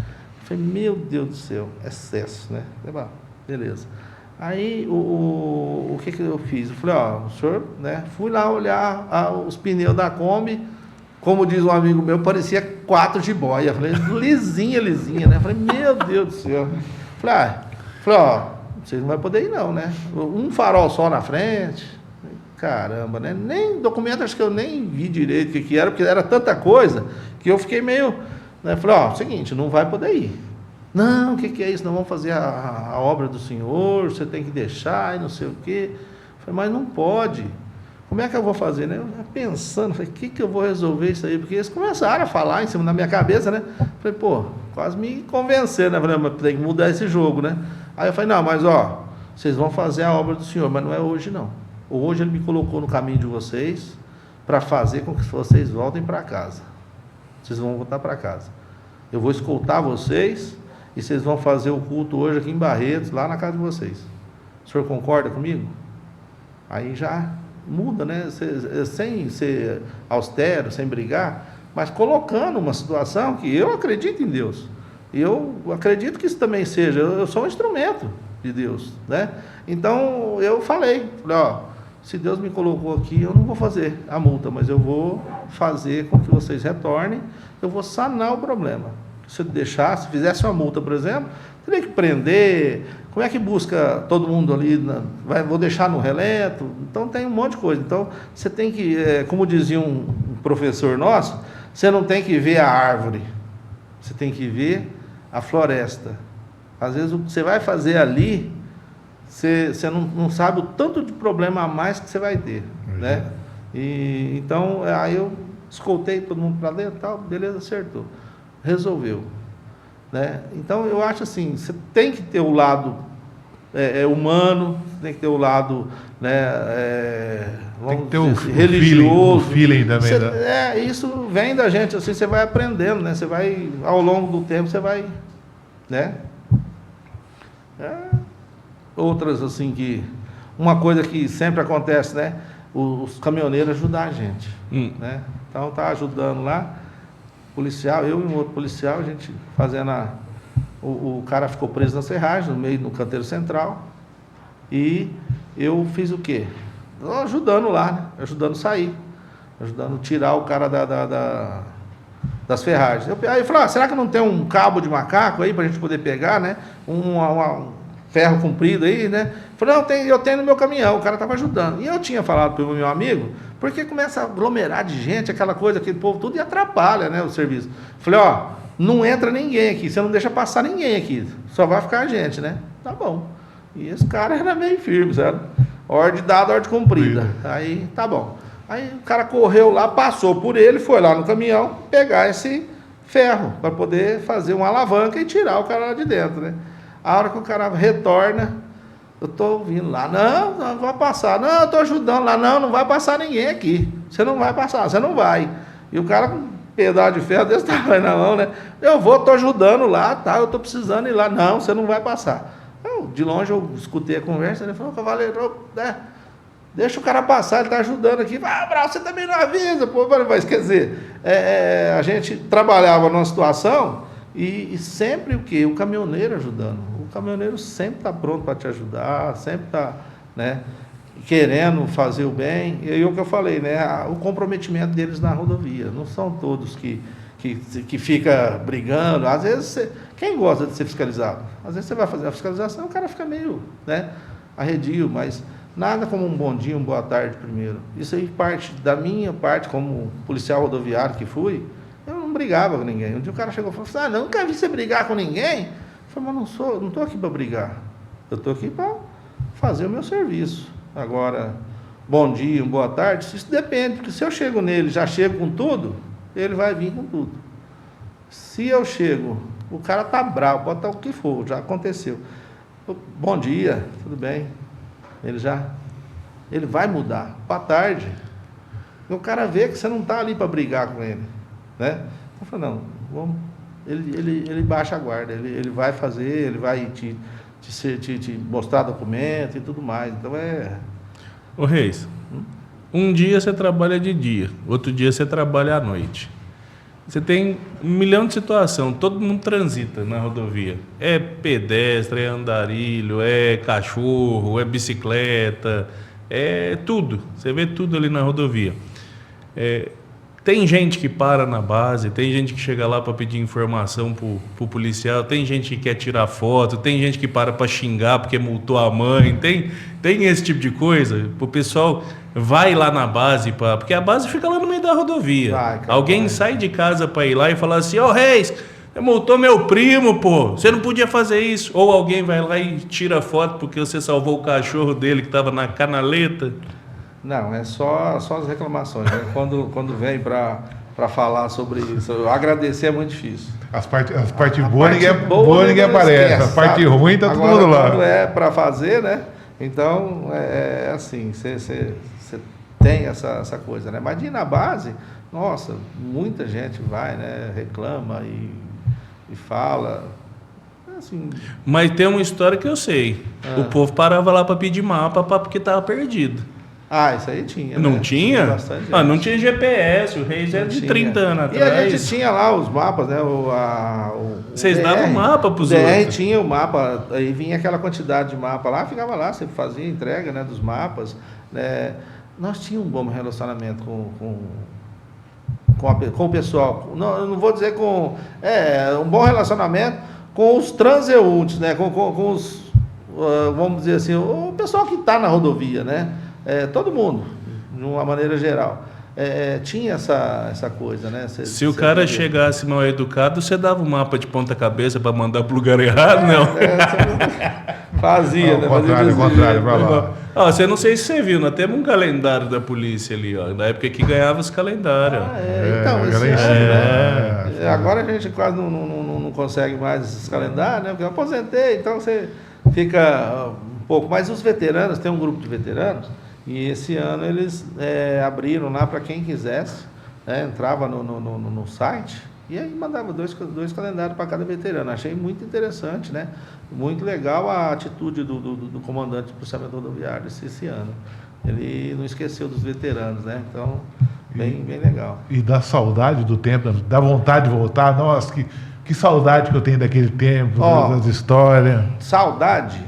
Falei, meu Deus do céu, excesso, né? Falei, beleza. Aí, o que eu fiz? Eu falei, o senhor, né? Fui lá olhar os pneus da Kombi, como diz um amigo meu, parecia 4 jiboia. Falei, lisinha, né? Falei, meu Deus do céu. Falei, vocês não vão poder ir não, né? Um farol só na frente. Caramba, né? Nem documento, acho que eu nem vi direito o que era, porque era tanta coisa, que eu fiquei meio... Falei, seguinte, não vai poder ir. Não, o que é isso? Não vamos fazer a obra do senhor, você tem que deixar e não sei o quê. Falei, mas não pode. Como é que eu vou fazer, né? Eu pensando, falei, o que eu vou resolver isso aí? Porque eles começaram a falar em cima da minha cabeça, né? Falei, quase me convencer, né? Falei, mas tem que mudar esse jogo, né? Aí eu falei, não, mas vocês vão fazer a obra do senhor, mas não é hoje não. Hoje ele me colocou no caminho de vocês para fazer com que vocês voltem para casa. Vocês vão voltar para casa. Eu vou escoltar vocês e vocês vão fazer o culto hoje aqui em Barretos, lá na casa de vocês. O senhor concorda comigo? Aí já muda, né? Sem ser austero, sem brigar, mas colocando uma situação que eu acredito em Deus. E eu acredito que isso também seja, eu sou um instrumento de Deus, né? Então eu falei, se Deus me colocou aqui, eu não vou fazer a multa, mas eu vou fazer com que vocês retornem, eu vou sanar o problema. Se eu deixar, se fizesse uma multa, por exemplo, teria que prender, como é que busca todo mundo ali, vou deixar no relento, então tem um monte de coisa. Então, você tem que, como dizia um professor nosso, você não tem que ver a árvore, você tem que ver a floresta. Às vezes, o que você vai fazer ali, você não sabe o tanto de problema a mais que você vai ter, né? E, então, aí eu escoltei todo mundo para dentro, tal, beleza, acertou. Resolveu, né? Então, eu acho assim, você tem que ter o lado humano, tem que ter o lado, né, tem que ter o religioso. O feeling também. Isso vem da gente, assim, você vai aprendendo, né? Você vai, ao longo do tempo, você vai, né? Outras, assim, que... Uma coisa que sempre acontece, né? Os caminhoneiros ajudam a gente, né? Então, tá ajudando lá, policial, eu e um outro policial, a gente fazendo o cara ficou preso na serragem, no canteiro central, e eu fiz o quê? Ajudando lá, né? Ajudando a sair, ajudando a tirar o cara das ferragens. Aí eu falei, será que não tem um cabo de macaco aí pra gente poder pegar, né? Um ferro comprido aí, né? Falei, não, eu tenho no meu caminhão, o cara estava ajudando. E eu tinha falado para o meu amigo, porque começa a aglomerar de gente, aquela coisa, aquele povo tudo, e atrapalha, né, o serviço. Falei, não entra ninguém aqui, você não deixa passar ninguém aqui, só vai ficar a gente, né? Tá bom. E esse cara era meio firme, sabe? Ordem dada, ordem cumprida. Aí, tá bom. Aí o cara correu lá, passou por ele, foi lá no caminhão, pegar esse ferro, para poder fazer uma alavanca e tirar o cara lá de dentro, né? A hora que o cara retorna, eu estou ouvindo lá, não vai passar, não, eu estou ajudando lá, não vai passar ninguém aqui, você não vai passar, você não vai. E o cara com um pedaço de ferro desse tamanho na mão, né? Estou ajudando lá, tá, eu estou precisando ir lá, não, você não vai passar. De longe eu escutei a conversa, ele falou, cavaleiro, deixa o cara passar, ele está ajudando aqui. Brau, você também não avisa, pô, mas quer dizer, a gente trabalhava numa situação e sempre o quê? O caminhoneiro ajudando. O caminhoneiro sempre está pronto para te ajudar, sempre está, né, querendo fazer o bem. E o que eu falei, né, o comprometimento deles na rodovia. Não são todos que fica brigando. Às vezes, quem gosta de ser fiscalizado? Às vezes você vai fazer a fiscalização, o cara fica meio, né, arredio, mas nada como um bom dia, uma boa tarde primeiro. Isso aí parte da minha parte, como policial rodoviário que fui, eu não brigava com ninguém. Um dia o cara chegou e falou assim, nunca vi você brigar com ninguém. Eu falei, mas não estou aqui para brigar. Eu estou aqui para fazer o meu serviço. Agora, bom dia, boa tarde, isso depende, porque se eu chego nele, já chego com tudo, ele vai vir com tudo. Se eu chego, o cara tá bravo, pode estar o que for, já aconteceu. Bom dia, tudo bem? Ele vai mudar. Boa tarde. E o cara vê que você não está ali para brigar com ele, né? Eu falei, não, vamos. Ele baixa a guarda, ele vai fazer, ele vai te mostrar documento e tudo mais. Então Ô Reis, um dia você trabalha de dia, outro dia você trabalha à noite. Você tem 1 milhão de situações, todo mundo transita na rodovia. É pedestre, é andarilho, é cachorro, é bicicleta, é tudo. Você vê tudo ali na rodovia. Tem gente que para na base, tem gente que chega lá para pedir informação pro policial, tem gente que quer tirar foto, tem gente que para xingar porque multou a mãe, tem esse tipo de coisa. O pessoal vai lá na base, porque a base fica lá no meio da rodovia. Alguém sai de casa para ir lá e falar assim, Reis, você multou meu primo, pô, você não podia fazer isso. Ou alguém vai lá e tira foto porque você salvou o cachorro dele que estava na canaleta. Não, é só as reclamações, né? Quando vem para falar sobre isso, agradecer é muito difícil. As partes boas ninguém aparece, a parte ruim tá todo mundo lá. Quando é para fazer, né? Então, assim, você tem essa coisa, né? Mas de ir na base, nossa, muita gente vai, né? Reclama e fala. Assim. Mas tem uma história que eu sei. O povo parava lá para pedir mapa porque estava perdido. Isso aí tinha. Não né? Tinha? Não tinha GPS, o Reis era de 30 anos atrás. E a gente tinha lá os mapas, né? Vocês davam mapa para os outros? outros? Tinha o mapa, aí vinha aquela quantidade de mapa lá, ficava lá, você fazia entrega, né, dos mapas. Né? Nós tínhamos um bom relacionamento com o pessoal. Não, eu não vou dizer um bom relacionamento com os transeuntes, né? Com os, vamos dizer assim, o pessoal que está na rodovia, né? Todo mundo, de uma maneira geral. Tinha essa coisa, né? Se o cara chegasse mal educado, você dava um mapa de ponta cabeça para mandar pro lugar errado, não? Fazia, né? Ao contrário, vai lá. Você não sei se você viu, nós temos um calendário da polícia ali, ó, da época que ganhava os calendários. Então, esse ano, né? Agora a gente quase não consegue mais esses calendários, né? Porque eu aposentei, então você fica um pouco. Mas os veteranos, tem um grupo de veteranos, e esse ano eles abriram lá para quem quisesse, né? Entrava no site e aí mandava dois calendários para cada veterano. Achei muito interessante, né? Muito legal a atitude do comandante do policiamento rodoviário esse ano. Ele não esqueceu dos veteranos, né? Então, bem legal. E dá saudade do tempo, dá vontade de voltar. Nossa, Que saudade que eu tenho daquele tempo, Ó, das histórias. Saudade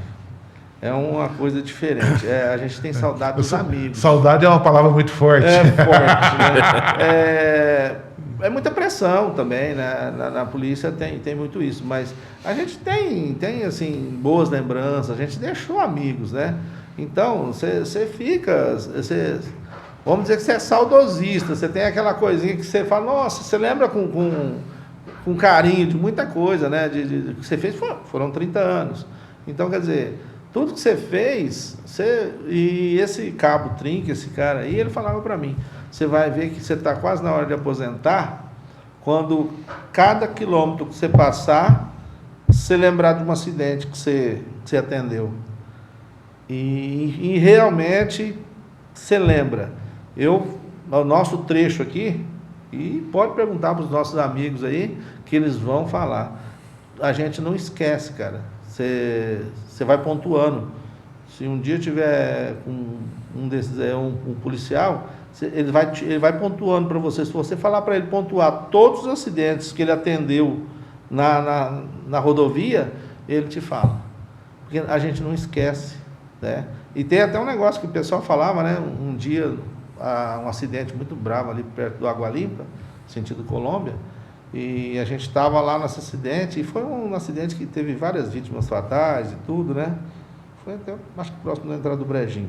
é uma coisa diferente. A gente tem saudade dos amigos. Saudade é uma palavra muito forte. É forte, né? É muita pressão também, né? Na polícia tem muito isso, mas a gente tem assim, boas lembranças, a gente deixou amigos, né? Então, você fica, vamos dizer que você é saudosista, você tem aquela coisinha que você fala, nossa, você lembra com carinho de muita coisa, né? De que você fez, foram 30 anos. Então, quer dizer, tudo que você fez, e esse cabo Trinca, esse cara aí, ele falava para mim, você vai ver que você está quase na hora de aposentar, quando cada quilômetro que você passar, você lembrar de um acidente que você atendeu. E realmente você lembra. O nosso trecho aqui, e pode perguntar para os nossos amigos aí, que eles vão falar. A gente não esquece, cara. Você vai pontuando. Se um dia tiver um desses, um policial, ele vai pontuando para você. Se você falar para ele pontuar todos os acidentes que ele atendeu na rodovia, ele te fala. Porque a gente não esquece, né? E tem até um negócio que o pessoal falava, né? Um dia, um acidente muito bravo ali perto do Água Limpa, sentido Colômbia, e a gente estava lá nesse acidente, e foi um acidente que teve várias vítimas fatais e tudo, né? Foi até, acho que próximo da entrada do Brejinho.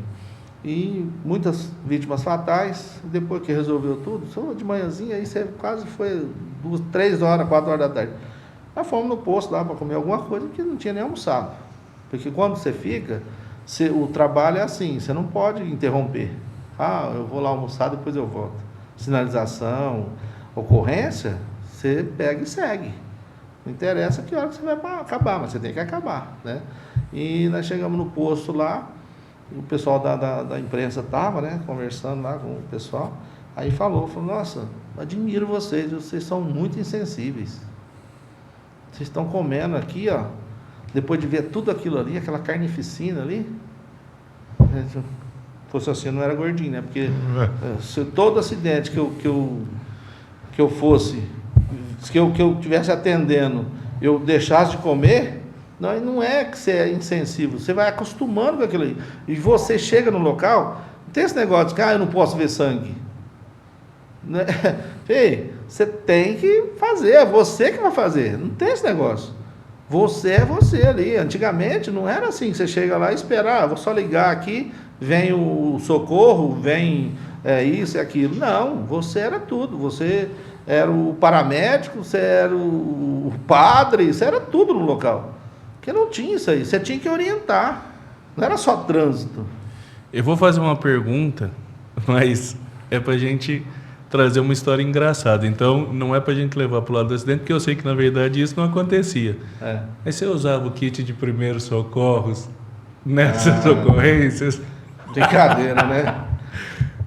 E muitas vítimas fatais, depois que resolveu tudo, só de manhãzinha, aí você quase foi 3 horas, 4 horas da tarde. Nós fomos no posto lá para comer alguma coisa que não tinha nem almoçado. Porque quando você fica, o trabalho é assim, você não pode interromper. Eu vou lá almoçar, depois eu volto. Sinalização, ocorrência, você pega e segue. Não interessa que hora que você vai acabar, mas você tem que acabar, né? E nós chegamos no posto lá, o pessoal da imprensa estava, né, conversando lá com o pessoal, aí falou, nossa, admiro vocês são muito insensíveis. Vocês estão comendo aqui, ó, depois de ver tudo aquilo ali, aquela carnificina ali, se fosse assim, eu não era gordinho, né? Porque se todo acidente que eu fosse, que eu tivesse atendendo, eu deixasse de comer, não é que você é insensível, você vai acostumando com aquilo aí. E você chega no local, não tem esse negócio de que eu não posso ver sangue. Né? Ei, você tem que fazer, é você que vai fazer, não tem esse negócio. Você é você ali. Antigamente não era assim, que você chega lá e esperar, vou só ligar aqui, vem o socorro, vem isso e aquilo. Não, você era tudo, você era o paramédico, você era o padre, você era tudo no local. Porque não tinha isso aí, você tinha que orientar, não era só trânsito. Eu vou fazer uma pergunta, mas é pra gente trazer uma história engraçada. Então, não é pra gente levar pro lado do acidente, porque eu sei que, na verdade, isso não acontecia. Mas você usava o kit de primeiros socorros nessas ocorrências? Brincadeira, né?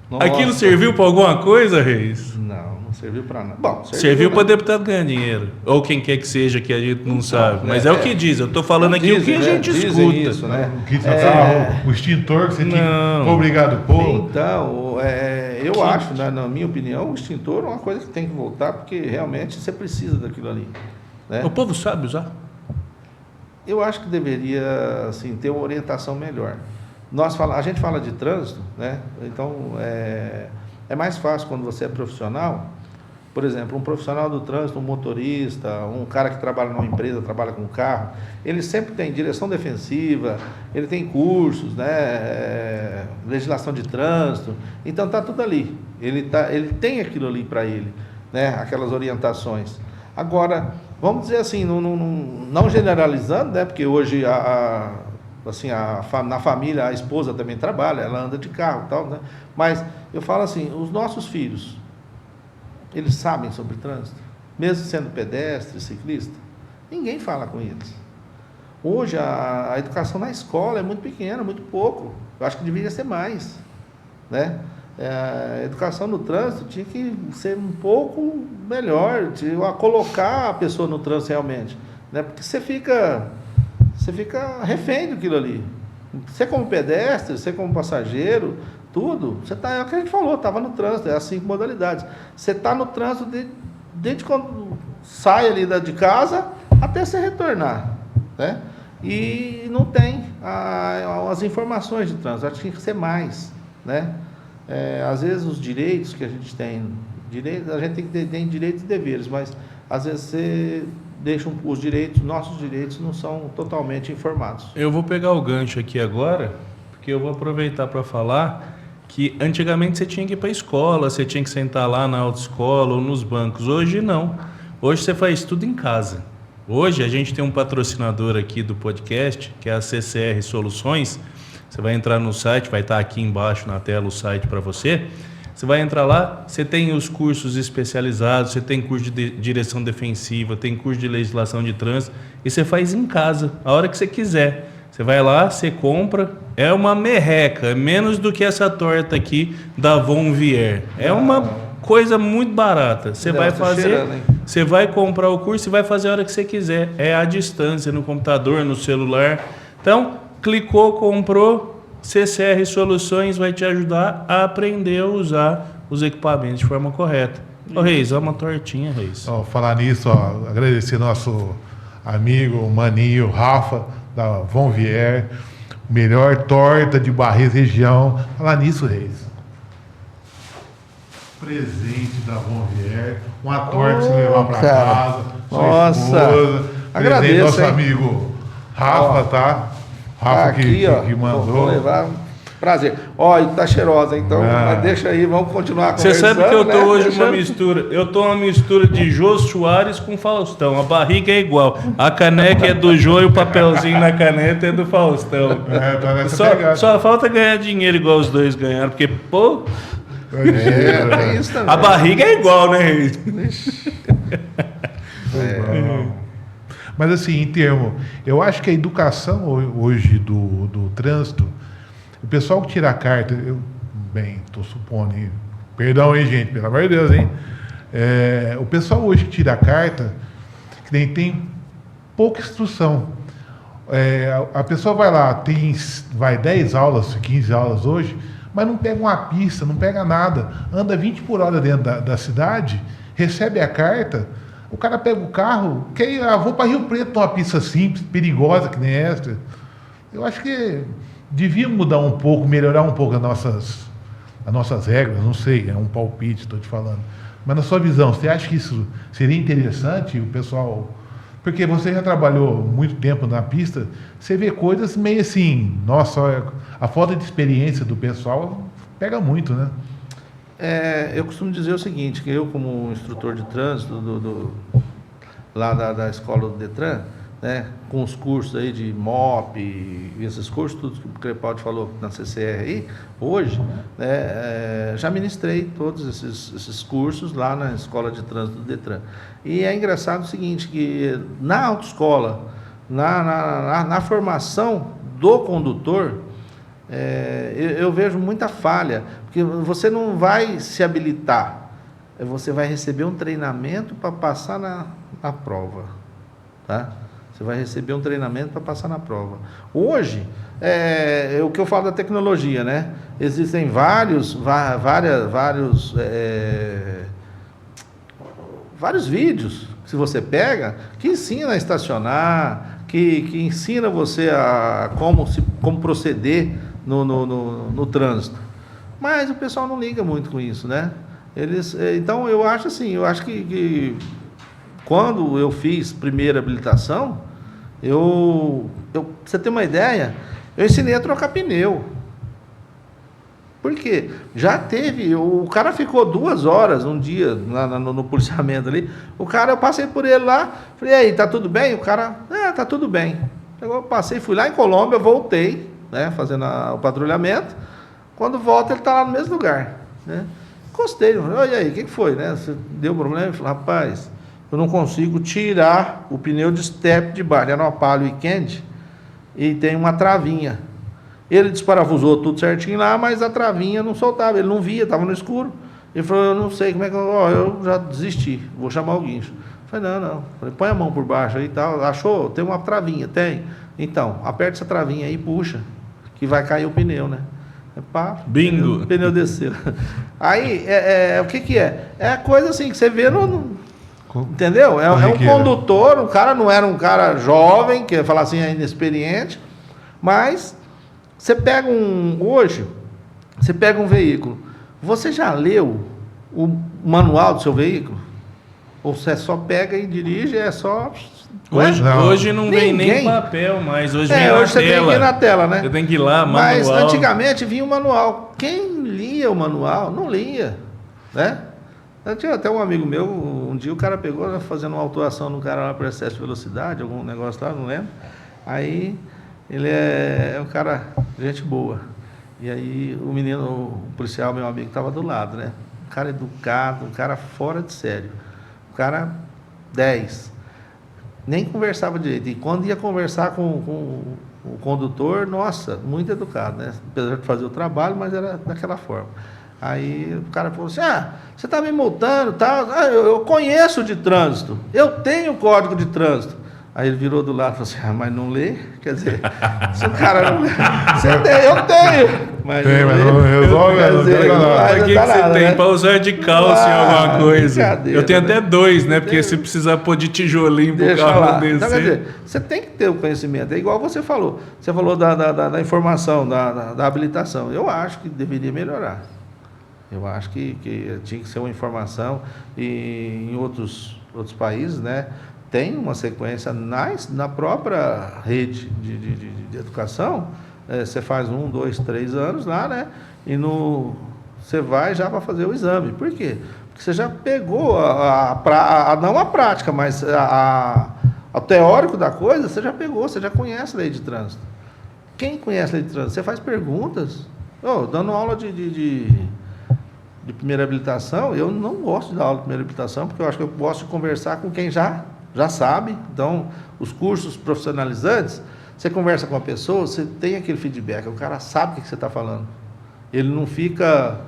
Nossa. Aquilo serviu para alguma coisa, Reis? Não serviu para nada. Bom, serviu para deputado ganhar dinheiro. Ou quem quer que seja, que a gente não sabe. Mas é o que diz. Eu estou falando aqui o que a gente escuta. Isso, né? O kit o extintor que você tinha obrigado a pôr. Então, eu acho, na minha opinião, o extintor é uma coisa que tem que voltar, porque realmente você precisa daquilo ali. Né? O povo sabe usar? Eu acho que deveria assim, ter uma orientação melhor. A gente fala de trânsito, né? Então é mais fácil quando você é profissional. Por exemplo, um profissional do trânsito, um motorista, um cara que trabalha numa empresa, trabalha com carro, ele sempre tem direção defensiva, ele tem cursos, né? Legislação de trânsito, então está tudo ali. Ele tem aquilo ali para ele, né? Aquelas orientações. Agora, vamos dizer assim, não generalizando, né? Porque hoje na família a esposa também trabalha, ela anda de carro e tal, né? Mas eu falo assim, os nossos filhos, eles sabem sobre trânsito? Mesmo sendo pedestre, ciclista? Ninguém fala com eles. Hoje a educação na escola é muito pequena, muito pouco. Eu acho que deveria ser mais, né? A educação no trânsito tinha que ser um pouco melhor, a colocar a pessoa no trânsito realmente, né? Porque você fica refém daquilo ali. Você como pedestre, você como passageiro, tudo, é o que a gente falou, estava no trânsito, é as 5 modalidades. Você está no trânsito desde quando sai ali de casa até você retornar, né? E não tem as informações de trânsito, acho que tinha que ser mais, né? Às vezes os direitos que a gente tem, a gente tem direitos e deveres, mas às vezes você deixa os direitos, nossos direitos não são totalmente informados. Eu vou pegar o gancho aqui agora, porque eu vou aproveitar para falar que antigamente você tinha que ir para a escola, você tinha que sentar lá na autoescola ou nos bancos. Hoje não. Hoje você faz tudo em casa. Hoje a gente tem um patrocinador aqui do podcast, que é a CCR Soluções. Você vai entrar no site, vai estar aqui embaixo na tela o site para você. Você vai entrar lá, você tem os cursos especializados, você tem curso de direção defensiva, tem curso de legislação de trânsito, e você faz em casa, a hora que você quiser. Você vai lá, você compra, é uma merreca, é menos do que essa torta aqui da Von Vier. É uma coisa muito barata. Você vai fazer, você vai comprar o curso e vai fazer a hora que você quiser. É à distância, no computador, no celular. Então, clicou, comprou, CCR Soluções vai te ajudar a aprender a usar os equipamentos de forma correta. Ô Reis, é uma tortinha, Reis. Falar nisso, agradecer nosso amigo, maninho, Rafa, da Von Vier, melhor torta de Barreiros região. Falar nisso, Reis. Presente da Von Vier, uma torta que você levar para casa, sua esposa. Agradeço, nosso hein? amigo Rafa, tá? Rafa aqui, que mandou. Vou levar. Prazer. E tá cheirosa, então mas deixa aí, vamos continuar conversando. Você sabe que eu tô hoje uma mistura. Eu tô uma mistura de Jô Soares com Faustão. A barriga é igual. A caneca é do Jô e o papelzinho na caneta é do Faustão. Só falta ganhar dinheiro igual os dois ganharam, porque, pô. Tem isso também. A barriga é igual, né, Reis? Mas assim, em termos, eu acho que a educação hoje do trânsito, o pessoal que tira a carta, estou supondo, hein? Perdão, hein, gente, pelo amor de Deus, hein? O pessoal hoje que tira a carta, que nem tem pouca instrução. A pessoa vai lá, vai 10 aulas, 15 aulas hoje, mas não pega uma pista, não pega nada, anda 20 por hora dentro da cidade, recebe a carta, o cara pega o carro, vou para Rio Preto numa pista simples, perigosa que nem essa. Eu acho que devia mudar um pouco, melhorar um pouco as nossas regras, não sei, é um palpite, estou te falando. Mas na sua visão, você acha que isso seria interessante, o pessoal... Porque você já trabalhou muito tempo na pista, você vê coisas meio assim, nossa, a falta de experiência do pessoal pega muito, né? Eu costumo dizer o seguinte, que eu como instrutor de trânsito lá da escola do Detran, né, com os cursos aí de MOP e esses cursos, tudo que o Crepaldi falou na CCR aí, hoje, né, já ministrei todos esses cursos lá na escola de trânsito do Detran. E é engraçado o seguinte, que na autoescola, na formação do condutor, eu vejo muita falha, porque você não vai se habilitar, você vai receber um treinamento para passar na prova, tá? Você vai receber um treinamento para passar na prova. Hoje, o que eu falo da tecnologia, né? Existem vários vídeos, se você pega, que ensina a estacionar, que ensina você a como proceder no trânsito. Mas o pessoal não liga muito com isso, né? Então, eu acho assim, que quando eu fiz primeira habilitação, pra você ter uma ideia, eu ensinei a trocar pneu. Por quê? Já teve, o cara ficou 2 horas um dia no policiamento ali, eu passei por ele lá, falei, e aí, tá tudo bem? O cara, tá tudo bem. Eu passei, fui lá em Colômbia, voltei, né, fazendo o patrulhamento, quando volta ele tá lá no mesmo lugar, né? Gostei, e aí, o que foi, né? Você deu problema? Eu falei, rapaz, eu não consigo tirar o pneu de step de baixo, era uma Palio Weekend, e tem uma travinha. Ele desparafusou tudo certinho lá, mas a travinha não soltava, ele não via, estava no escuro. Ele falou, eu não sei como é que eu já desisti, vou chamar o guincho. Eu falei, não. Falei, põe a mão por baixo aí e tal. Achou? Tem uma travinha, tem. Então, aperta essa travinha aí e puxa, que vai cair o pneu, né? Bingo! O pneu desceu. Aí, o que é? É a coisa assim, que você vê Entendeu? É um condutor, o cara não era um cara jovem, que ia falar assim, é inexperiente, mas hoje, você pega um veículo, você já leu o manual do seu veículo? Ou você só pega e dirige, é só... Hoje não vem nem papel mais, hoje vem na hoje você tela. tem que ir na tela, né? Você tem que ir lá, manual. Mas antigamente vinha o manual. Quem lia o manual? Não lia, né? Eu tinha até um amigo meu, um dia o cara pegou, fazendo uma autuação no cara lá por excesso de velocidade, algum negócio lá, não lembro. Aí, ele é um cara, gente boa. E aí, o policial, meu amigo, estava do lado, né? Um cara educado, um cara fora de sério. Um cara 10. Nem conversava direito. E quando ia conversar com o condutor, nossa, muito educado, né? Apesar de fazer o trabalho, mas era daquela forma. Aí o cara falou assim, você está me multando, tá? Eu conheço de trânsito, eu tenho o código de trânsito. Aí ele virou do lado e falou assim, mas não lê? Quer dizer, se o cara não lê, você tem, eu tenho. Mas não resolve, Para que você tem? Para usar de calça em alguma coisa. Eu tenho né? até 2, né? Porque se precisar pôr de tijolinho pro carro não descer. Então, quer dizer, você tem que ter o conhecimento. É igual você falou. Você falou da informação, da habilitação. Eu acho que deveria melhorar. Eu acho que tinha que ser uma informação. E em outros países, né? Tem uma sequência na própria rede de educação. Você faz 1, 2, 3 anos lá, né? E você vai já para fazer o exame. Por quê? Porque você já pegou não a prática, mas o teórico da coisa, você já pegou, você já conhece a lei de trânsito. Quem conhece a lei de trânsito? Você faz perguntas. Dando aula de primeira habilitação, eu não gosto de dar aula de primeira habilitação, porque eu acho que eu posso conversar com quem já sabe. Então, os cursos profissionalizantes, você conversa com a pessoa, você tem aquele feedback, o cara sabe o que você está falando. Ele não fica,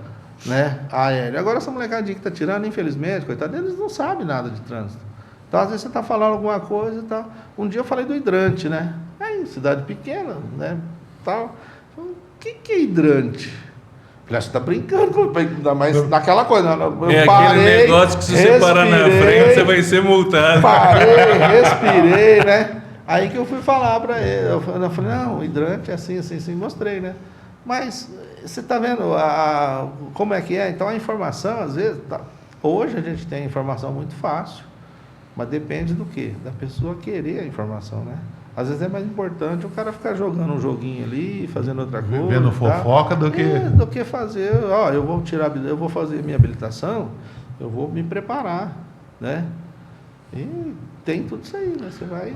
né, aéreo. Agora, essa molecadinha que está tirando, infelizmente, coitado, eles não sabem nada de trânsito. Então, às vezes você está falando alguma coisa e tal. Um dia eu falei do hidrante, né? Aí, cidade pequena, né, tal. O que é hidrante? Você está brincando, ainda mais naquela coisa. Aquele negócio que se você parar na frente, você vai ser multado. Parei, respirei, né? Aí que eu fui falar para ele. Eu falei, não, o hidrante é assim, mostrei, né? Mas você está vendo como é que é? Então a informação, às vezes, hoje a gente tem informação muito fácil, mas depende do quê? Da pessoa querer a informação, né? Às vezes é mais importante o cara ficar jogando um joguinho ali, fazendo outra coisa. Vendo fofoca do que fazer. Eu vou fazer minha habilitação, eu vou me preparar, né? E tem tudo isso aí, né? Você vai.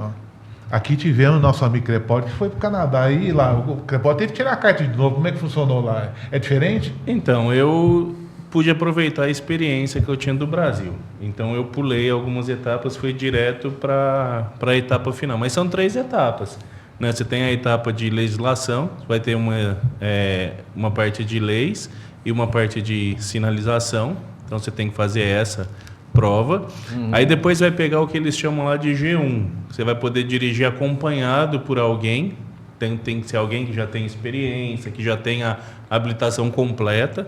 Aqui tivemos nosso amigo Crepaldi que foi para o Canadá e lá o Crepaldi teve que tirar a carta de novo. Como é que funcionou lá? É diferente? Então, eu pude aproveitar a experiência que eu tinha do Brasil. Então eu pulei algumas etapas, fui direto para a etapa final. Mas são 3 etapas, né? Você tem a etapa de legislação, vai ter uma parte de leis e uma parte de sinalização. Então você tem que fazer essa prova. Aí depois vai pegar o que eles chamam lá de G1. Você vai poder dirigir acompanhado por alguém. Tem que ser alguém que já tem experiência, que já tem a habilitação completa.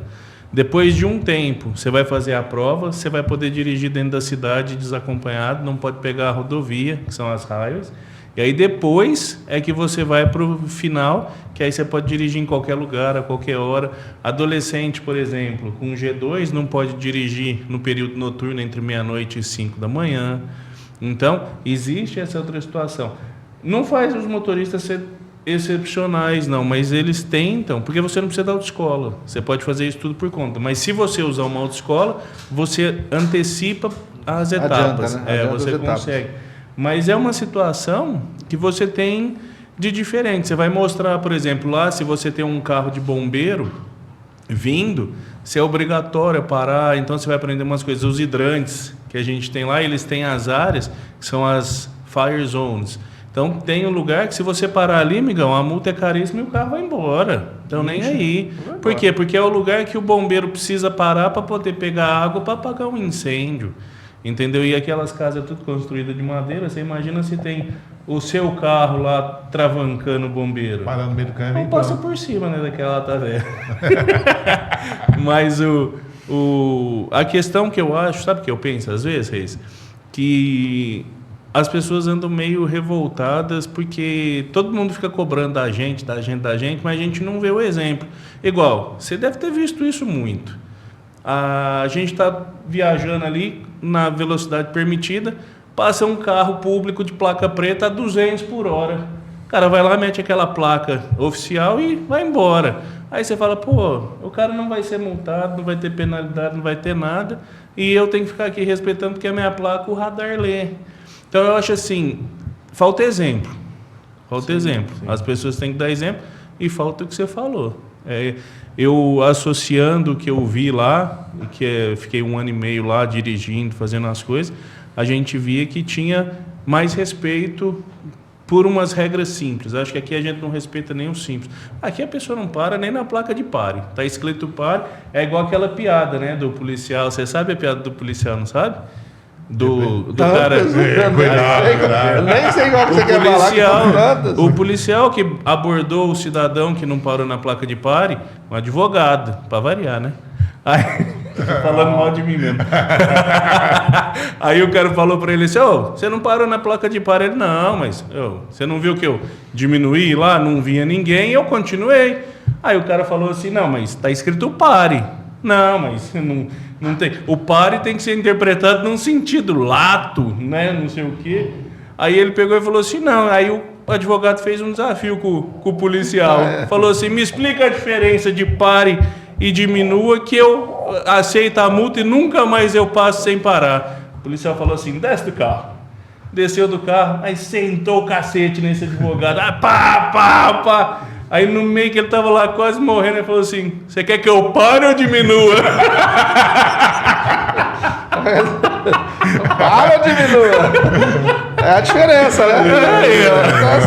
Depois de um tempo, você vai fazer a prova, você vai poder dirigir dentro da cidade desacompanhado, não pode pegar a rodovia, que são as raias. E aí depois é que você vai para o final, que aí você pode dirigir em qualquer lugar, a qualquer hora. Adolescente, por exemplo, com G2 não pode dirigir no período noturno entre meia-noite e 5 da manhã. Então, existe essa outra situação. Não faz os motoristas ser excepcionais, não, mas eles tentam, porque você não precisa da autoescola, você pode fazer isso tudo por conta, mas se você usar uma autoescola, você antecipa as etapas. Adianta, né? Você consegue. Mas é uma situação que você tem de diferente. Você vai mostrar, por exemplo, lá, se você tem um carro de bombeiro vindo, se é obrigatório parar, então você vai aprender umas coisas. Os hidrantes que a gente tem lá, eles têm as áreas, que são as fire zones. Então, tem um lugar que se você parar ali, amigão, a multa é caríssima e o carro vai embora. Então, nem aí. Por quê? Porque é o lugar que o bombeiro precisa parar para poder pegar água para apagar um incêndio. Entendeu? E aquelas casas tudo construídas de madeira, você imagina se tem o seu carro lá travancando o bombeiro. Parando no meio do caminho. Não passa por cima, né, daquela lata velha. Mas a questão que eu acho, sabe o que eu penso às vezes, Reis? que as pessoas andam meio revoltadas porque todo mundo fica cobrando da gente, mas a gente não vê o exemplo. Igual, você deve ter visto isso muito. A gente está viajando ali na velocidade permitida, passa um carro público de placa preta a 200 por hora. O cara vai lá, mete aquela placa oficial e vai embora. Aí você fala, pô, o cara não vai ser multado, não vai ter penalidade, não vai ter nada, e eu tenho que ficar aqui respeitando porque a minha placa o radar lê. Então eu acho assim, falta exemplo. Sim. As pessoas têm que dar exemplo e falta o que você falou. Eu associando o que eu vi lá, fiquei 1 ano e meio lá dirigindo, fazendo as coisas, a gente via que tinha mais respeito por umas regras simples. Acho que aqui a gente não respeita nem o simples. Aqui a pessoa não para nem na placa de pare. Está escrito pare, é igual aquela piada, né, do policial. Você sabe a piada do policial, não sabe? Do cara... Eu nem sei igual que você quer falar. O policial que abordou o cidadão que não parou na placa de pare, um advogado, para variar, né? Aí... Tô falando mal de mim mesmo. Aí o cara falou pra ele assim, você não parou na placa de pare? Ele, não, mas você não viu que eu diminuí lá, não vinha ninguém, e eu continuei. Aí o cara falou assim, não, mas tá escrito pare. Não, mas não tem. O pare tem que ser interpretado num sentido lato, né, não sei o quê. Aí ele pegou e falou assim, não, aí o advogado fez um desafio com o policial. Falou assim, me explica a diferença de pare e diminua que eu aceito a multa e nunca mais eu passo sem parar. O policial falou assim, desce do carro. Desceu do carro, aí sentou o cacete nesse advogado. Pá. Aí no meio que ele tava lá quase morrendo, ele falou assim, você quer que eu pare ou diminua? Para ou diminua? É a diferença, né? Tá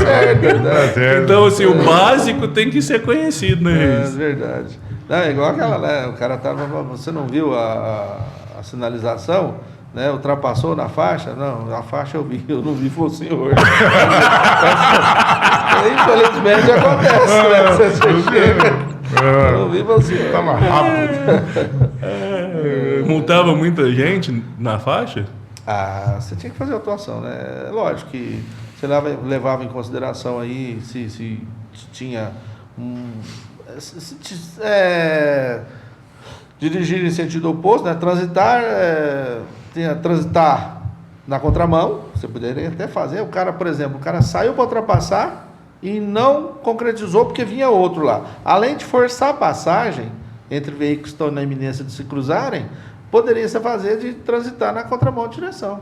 certo. Então, assim, o básico tem que ser conhecido, né? É verdade. Não, é igual aquela, né? O cara tava. Você não viu a sinalização, né? Ultrapassou na faixa? Não, a faixa eu não vi, foi o senhor. Infelizmente acontece, né? Você chega. Eu não vi você. Tava rápido. Multava muita gente na faixa? Você tinha que fazer a atuação, né? Lógico que você levava em consideração aí se tinha dirigir em sentido oposto, né? Transitar na contramão, você poderia até fazer. O cara, por exemplo, saiu para ultrapassar e não concretizou porque vinha outro lá. Além de forçar a passagem entre veículos que estão na iminência de se cruzarem, poderia se fazer de transitar na contramão de direção.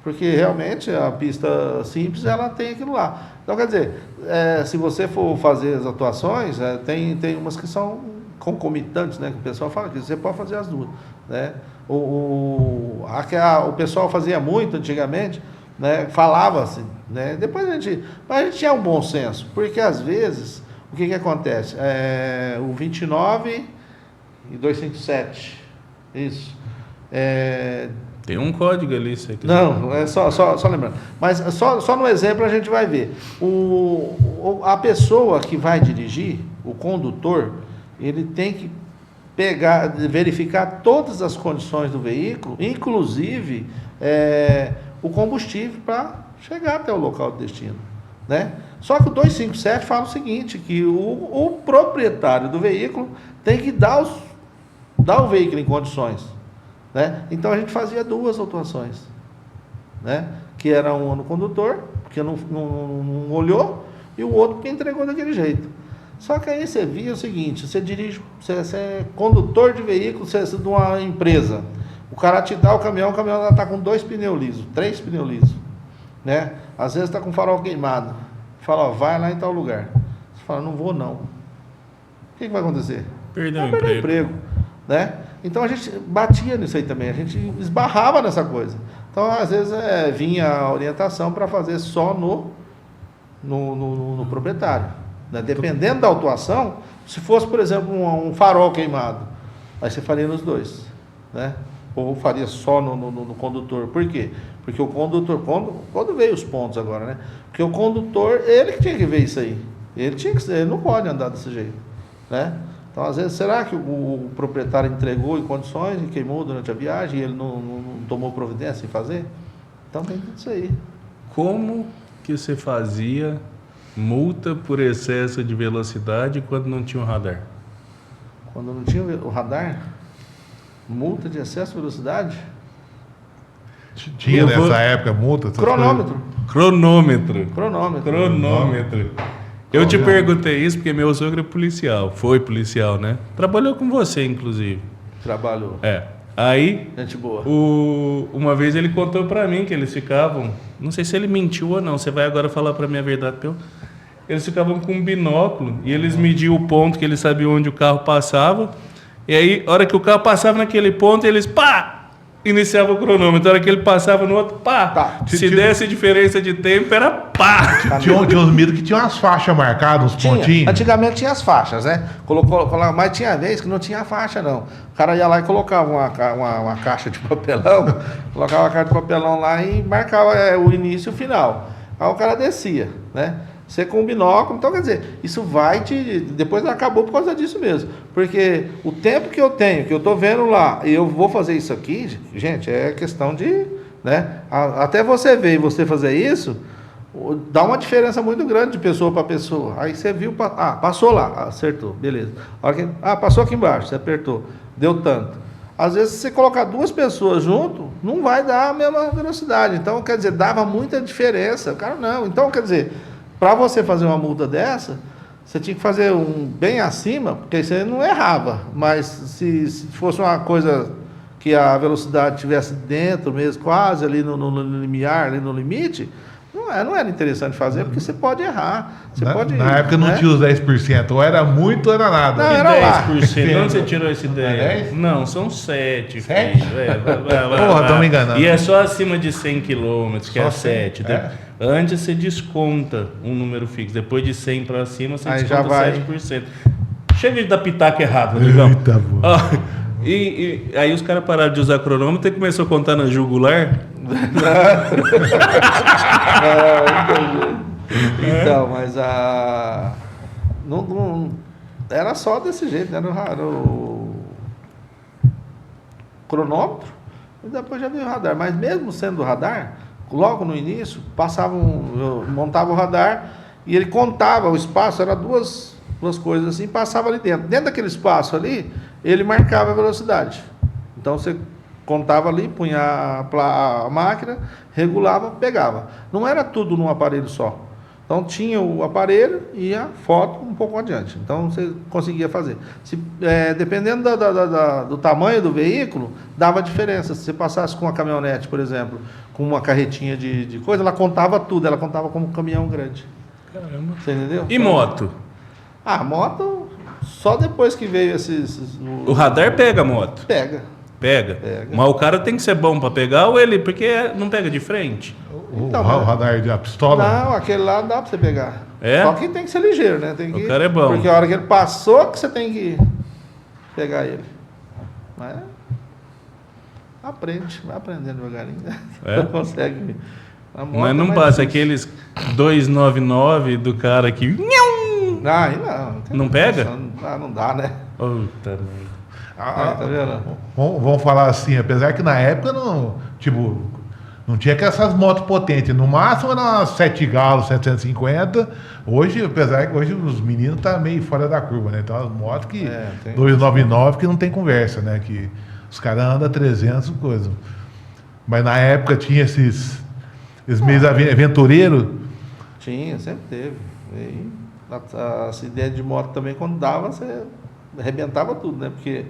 Porque realmente a pista simples ela tem aquilo lá. Então, quer dizer, se você for fazer as atuações, tem umas que são concomitantes, né? Que o pessoal fala que você pode fazer as duas. Né? O pessoal fazia muito antigamente, né? Falava-se, né? Depois a gente tinha um bom senso, porque às vezes, o que acontece? O 29 e 257, isso. Tem um código ali, você quiser. Não, só lembrando. Mas só no exemplo a gente vai ver. A pessoa que vai dirigir, o condutor, ele tem que verificar todas as condições do veículo, inclusive o combustível para chegar até o local de destino. Né? Só que o 257 fala o seguinte, que o proprietário do veículo tem que dar o veículo em condições. Né? Então a gente fazia duas autuações, né? Que era um no condutor, porque não olhou, e o outro que entregou daquele jeito. Só que aí você via o seguinte, você é condutor de veículo, você é de uma empresa, o cara te dá o caminhão está com 2 pneus lisos, 3 pneus lisos, né? Às vezes está com farol queimado, fala, vai lá em tal lugar. Você fala, não vou não. O que vai acontecer? Perdeu o emprego. Né? Então a gente batia nisso aí também, a gente esbarrava nessa coisa. Então às vezes vinha a orientação para fazer só no proprietário. Né? Dependendo da autuação, se fosse, por exemplo, um farol queimado, aí você faria nos dois. Né? Ou faria só no condutor. Por quê? Porque o condutor, quando veio os pontos agora, né? Porque o condutor, ele que tinha que ver isso aí. Ele não pode andar desse jeito. Né? Então, às vezes, será que o proprietário entregou em condições e queimou durante a viagem e ele não tomou providência em fazer? Então tem tudo isso aí. Como que você fazia multa por excesso de velocidade quando não tinha o radar? Quando não tinha o radar, multa de excesso de velocidade, Tinha Eu vou- nessa época multa? essas cronômetro. Cronômetro. Cronômetro. Cronômetro. Eu te perguntei isso porque meu sogro é policial. Foi policial, né? Trabalhou com você, inclusive. Trabalhou. É. Aí, Gente boa. uma vez ele contou pra mim que eles ficavam... Não sei se ele mentiu ou não. Você vai agora falar pra mim a verdade. Eles ficavam com um binóculo e eles mediam o ponto que eles sabiam onde o carro passava. E aí, a hora que o carro passava naquele ponto, eles... Pá! Iniciava o cronômetro. A hora que ele passava no outro, pá! Tá. Se desse diferença de tempo, era pá! coisas. Tinha uns mitos que tinham umas faixas marcadas, uns Tinha. pontinhos. Antigamente tinha as faixas, né? Colocou, mas tinha vez que não tinha faixa, não. O cara ia lá e colocava uma caixa de papelão, colocava a caixa de papelão lá e marcava o início e o final. Aí o cara descia, né? Você com um binóculo, então quer dizer, isso vai depois acabou por causa disso mesmo. Porque o tempo que eu tenho, que eu tô vendo lá, e eu vou fazer isso aqui, gente, é questão de, né? Até você ver e você fazer isso, dá uma diferença muito grande de pessoa para pessoa. Aí você viu, passou lá, acertou, beleza. A hora que, passou aqui embaixo, você apertou, deu tanto. Às vezes, se você colocar duas pessoas junto, não vai dar a mesma velocidade. Então, quer dizer, dava muita diferença. O cara não. Então, quer dizer, para você fazer uma multa dessa, você tinha que fazer um bem acima, porque aí você não errava. Mas se fosse uma coisa que a velocidade estivesse dentro mesmo, quase ali no limiar, ali no limite, não era interessante fazer, porque você pode errar. Você pode, na época não né? tinha os 10%, ou era muito ou era nada. Não, E era lá. 10%? De onde você tirou essa Não é ideia? 10? Não, são 7. 7? Porra, tão me enganando. E é só acima de 100 km, que Só é 100? 7. É? Antes você desconta um número fixo. Depois de 100 para cima, você Aí desconta já vai. 7%. Chega de dar pitaco errado, amigão. Eita, pô. Ó, e aí os caras pararam de usar cronômetro e começou a contar na jugular. Então, mas não era só desse jeito, né? Era o cronômetro e depois já veio o radar. Mas mesmo sendo o radar, logo no início, eu montava o radar e ele contava o espaço, era duas coisas assim, passava ali dentro. Dentro daquele espaço ali, ele marcava a velocidade. Então você contava ali, punha a máquina, regulava, pegava. Não era tudo num aparelho só. Então tinha o aparelho e a foto um pouco adiante. Então você conseguia fazer. Dependendo do tamanho do veículo, dava diferença. Se você passasse com uma caminhonete, por exemplo, com uma carretinha de coisa, ela contava tudo, ela contava como um caminhão grande. Caramba. Você entendeu? E moto? A moto, só depois que veio O radar pega a moto? Pega. Pega. Mas o cara tem que ser bom para pegar ou ele, porque não pega de frente? Então, o radar de a pistola? Não, aquele lá dá pra você pegar. É? Só que tem que ser ligeiro, né? Tem que, O cara é bom. Porque a hora que ele passou, que você tem que pegar ele. Mas aprende, vai aprendendo devagarinho. Né? É? Não consegue. A moto Mas é não mais passa difícil. aqueles 299 do cara que... Aí não. Não pega? Não dá, né? Puta merda. Tá vendo? Vamos falar assim, apesar que na época não tinha que essas motos potentes, no máximo era umas 7 galos, 750. Hoje, apesar que hoje os meninos tá meio fora da curva, né? Então as motos que tem 299 que não tem conversa, né? Que os caras andam 300 coisa. Mas na época tinha esses meios aventureiros. Tinha, sempre teve. E essa ideia de moto também, quando dava, você arrebentava tudo, né? Porque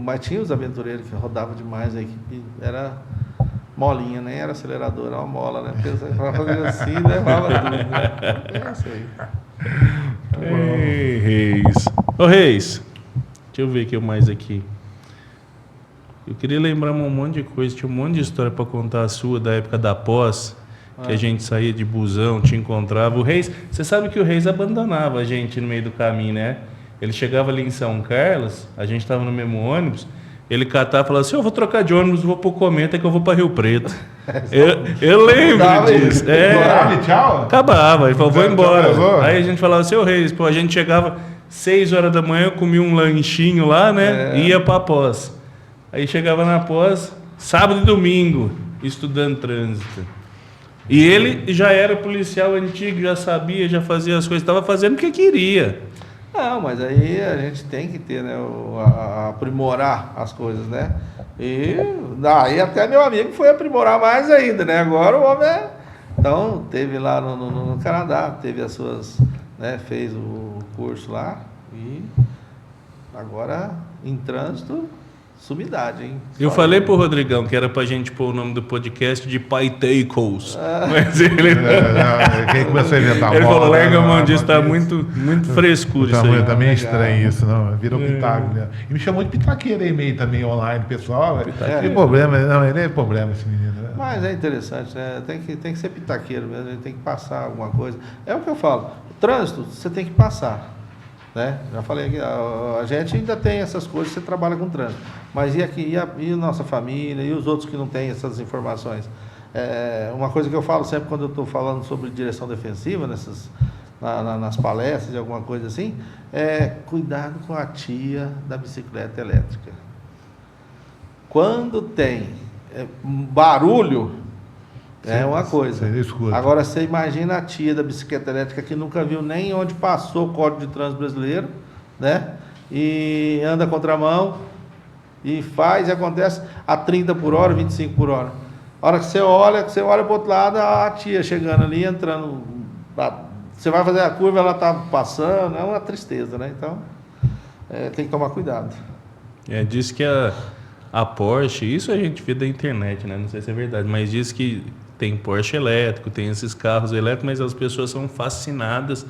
mas tinha os aventureiros que rodavam demais, a equipe era molinha, nem era acelerador, era uma mola, né? Porque você fazia assim, levava tudo, né? É isso aí. Ei, Reis. Ô, Reis, deixa eu ver o que mais aqui. Eu queria lembrar um monte de coisa, tinha um monte de história para contar a sua, da época da pós, que a gente saía de busão, te encontrava. O Reis, você sabe que o Reis abandonava a gente no meio do caminho, né? Ele chegava ali em São Carlos, a gente estava no mesmo ônibus, ele catava e falava assim, eu vou trocar de ônibus, vou pro Cometa que eu vou para Rio Preto. eu lembro disso. Tchau. Acabava, ele falou, vou Tchau, embora. tchau. Aí a gente falava, seu Reis, pô, a gente chegava 6 horas da manhã, comia um lanchinho lá, né? E ia pra pós. Aí chegava na pós, sábado e domingo. estudando trânsito. E ele já era policial antigo, já sabia, já fazia as coisas, estava fazendo o que queria. Não, mas aí a gente tem que ter, né, aprimorar as coisas, né? E daí até meu amigo foi aprimorar mais ainda, né? Agora o homem Então, teve lá no Canadá, teve as suas, né, fez o curso lá e agora em trânsito, sumidade, hein? Eu falei pro Rodrigão que era pra gente pôr o nome do podcast de Pai Teicos. Mas ele Quem começou a inventar ele moda, falou, larga a mão disso, disso. tá muito frescura isso aí. Tá meio estranho isso, não. Virou pitaco, né? E me chamou de pitaqueiro aí meio também online, pessoal. Tem problema, não, ele é problema esse menino. Né? Mas é interessante, né? Tem que ser pitaqueiro mesmo, ele tem que passar alguma coisa. É o que eu falo, trânsito você tem que passar. Né? Já falei aqui, a gente ainda tem essas coisas, você trabalha com trânsito. Mas e aqui, e a nossa família, e os outros que não têm essas informações? Uma coisa que eu falo sempre quando eu estou falando sobre direção defensiva, nas palestras e alguma coisa assim, é cuidado com a tia da bicicleta elétrica. Quando tem barulho, é uma coisa. Agora você imagina a tia da bicicleta elétrica que nunca viu nem onde passou o Código de Trânsito Brasileiro, né? E anda contramão e faz e acontece a 30 por hora, 25 por hora. A hora que você olha para o outro lado, a tia chegando ali, entrando. Você vai fazer a curva, ela está passando, é uma tristeza, né? Então, tem que tomar cuidado. Diz que a Porsche, isso a gente vê da internet, né? Não sei se é verdade, mas diz que tem Porsche elétrico, tem esses carros elétricos, mas as pessoas são fascinadas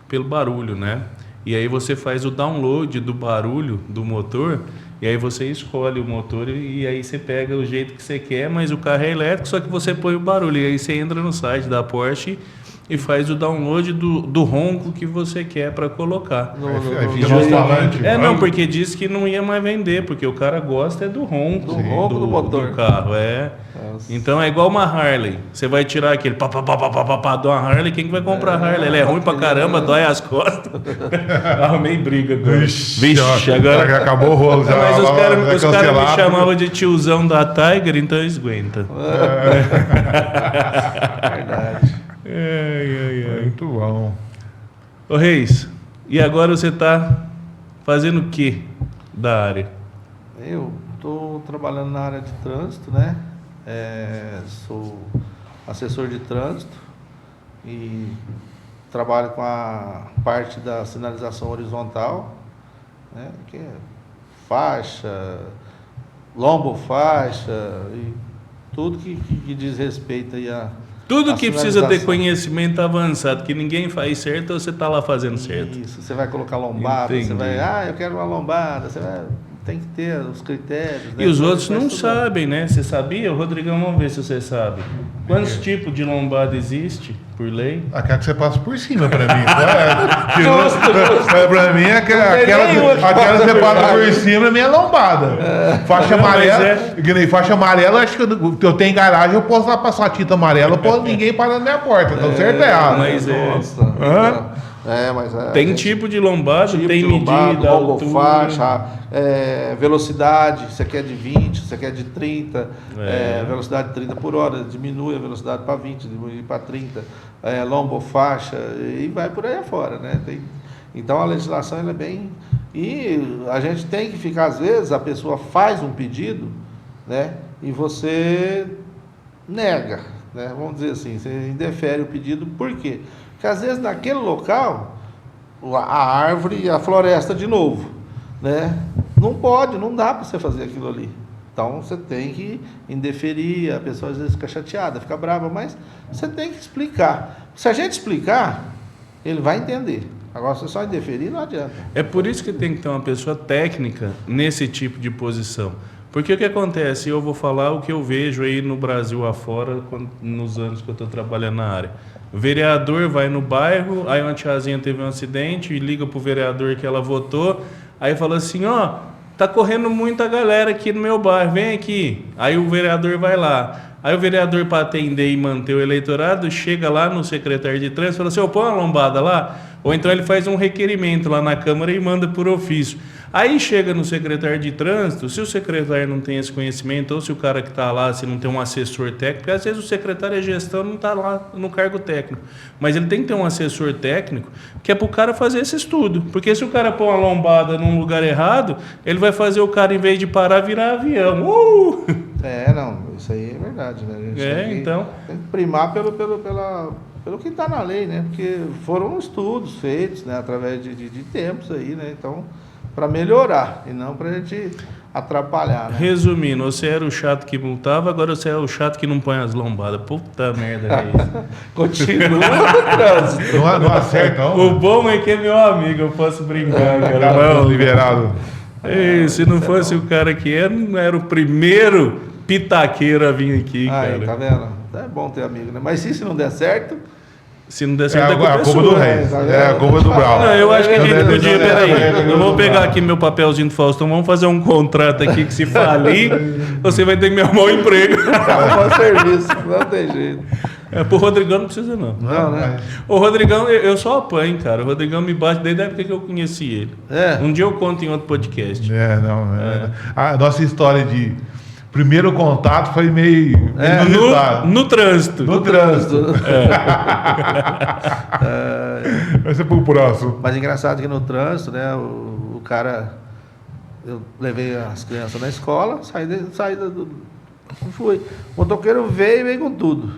pelo barulho, né? E aí você faz o download do barulho do motor, e aí você escolhe o motor e aí você pega o jeito que você quer, mas o carro é elétrico, só que você põe o barulho. E aí você entra no site da Porsche e faz o download do ronco que você quer para colocar. Não, porque disse que não ia mais vender, porque o cara gosta do ronco do motor do carro. Então é igual uma Harley. Você vai tirar aquele pá de uma Harley, quem que vai comprar Harley? Ele é ruim pra caramba, dói as costas. Arrumei briga agora. Vixe, agora acabou o rolo já. Mas os caras me chamavam de tiozão da Tiger, então eles aguentam. Verdade. Muito bom. Ô Reis, e agora você está fazendo o que da área? Eu estou trabalhando na área de trânsito, né? Sou assessor de trânsito e trabalho com a parte da sinalização horizontal, né? Que é faixa, lombofaixa e tudo que diz respeito aí a tudo que precisa ter conhecimento avançado, que ninguém faz certo, você está lá fazendo certo. Isso, você vai colocar lombada, Entendi. você vai, eu quero uma lombada, tem que ter os critérios. E os outros não sabem, né? Você sabia? Rodrigão, vamos ver se você sabe. Quantos tipos de lombada existe, por lei? Aquela que você passa por cima pra mim. Pra mim, aquela que você passa por cima é minha lombada. Faixa amarela, que nem faixa amarela, acho que eu tenho garagem, eu posso lá passar tinta amarela, ninguém para na minha porta. Então, certo é errado. Mas tem tipo de lombada, tem medida, faixa, velocidade, você quer de 20, você quer de 30, velocidade de 30 por hora, diminui a velocidade para 20, diminui para 30, lombofaixa, e vai por aí afora, né? Então a legislação ela é bem... E a gente tem que ficar, às vezes, a pessoa faz um pedido, né? E você nega, né? Vamos dizer assim, você indefere o pedido, por quê? Porque às vezes naquele local, a árvore e a floresta de novo, né? Não pode, não dá para você fazer aquilo ali. Então você tem que indeferir, a pessoa às vezes fica chateada, fica brava, mas você tem que explicar. Se a gente explicar, ele vai entender. Agora, se só indeferir, não adianta. É por isso que tem que ter uma pessoa técnica nesse tipo de posição. Porque o que acontece? Eu vou falar o que eu vejo aí no Brasil afora, nos anos que eu estou trabalhando na área. O vereador vai no bairro, aí uma tiazinha teve um acidente e liga pro vereador que ela votou, aí fala assim, tá correndo muita galera aqui no meu bairro, vem aqui. Aí o vereador vai lá. Aí o vereador, para atender e manter o eleitorado, chega lá no secretário de trânsito e fala assim, põe uma lombada lá. Ou então ele faz um requerimento lá na Câmara e manda por ofício. Aí chega no secretário de trânsito, se o secretário não tem esse conhecimento, ou se o cara que está lá, se não tem um assessor técnico, porque às vezes o secretário de gestão não está lá no cargo técnico, mas ele tem que ter um assessor técnico que é para o cara fazer esse estudo, porque se o cara pôr uma lombada num lugar errado, ele vai fazer o cara, em vez de parar, virar avião. Não, isso aí é verdade, né? A gente então... tem que primar pelo que está na lei, né? Porque foram estudos feitos, né? Através de tempos aí, né? Então, para melhorar e não para a gente atrapalhar, né? Resumindo, você era o chato que multava, agora você é o chato que não põe as lombadas. Puta merda, é isso. Continua no trânsito. Não acerta, não. O bom é que é meu amigo, eu posso brincar, cara. Não, liberado. Se não fosse o cara que era o primeiro pitaqueiro a vir aqui, Aí, cara. tá vendo? É bom ter amigo, né? Mas se não der certo... Se não der É certo, a culpa do Reis. É a culpa do Brau. Não, eu acho que a gente Não, podia, não, peraí, não, eu vou não, pegar não. aqui meu papelzinho do Faustão, vamos fazer um contrato aqui que se falir, você vai ter que me arrumar um emprego. Acabou o serviço, não tem jeito. Pro Rodrigão não precisa não. Não, né? O Rodrigão, eu só apanho, cara. O Rodrigão me bate desde a época que eu conheci ele. Um dia eu conto em outro podcast. A nossa história de primeiro contato foi meio inusitado. No trânsito. No trânsito. Vai ser pro próximo. Mas engraçado que no trânsito, né, o cara... Eu levei as crianças na escola, fui. O motoqueiro veio com tudo.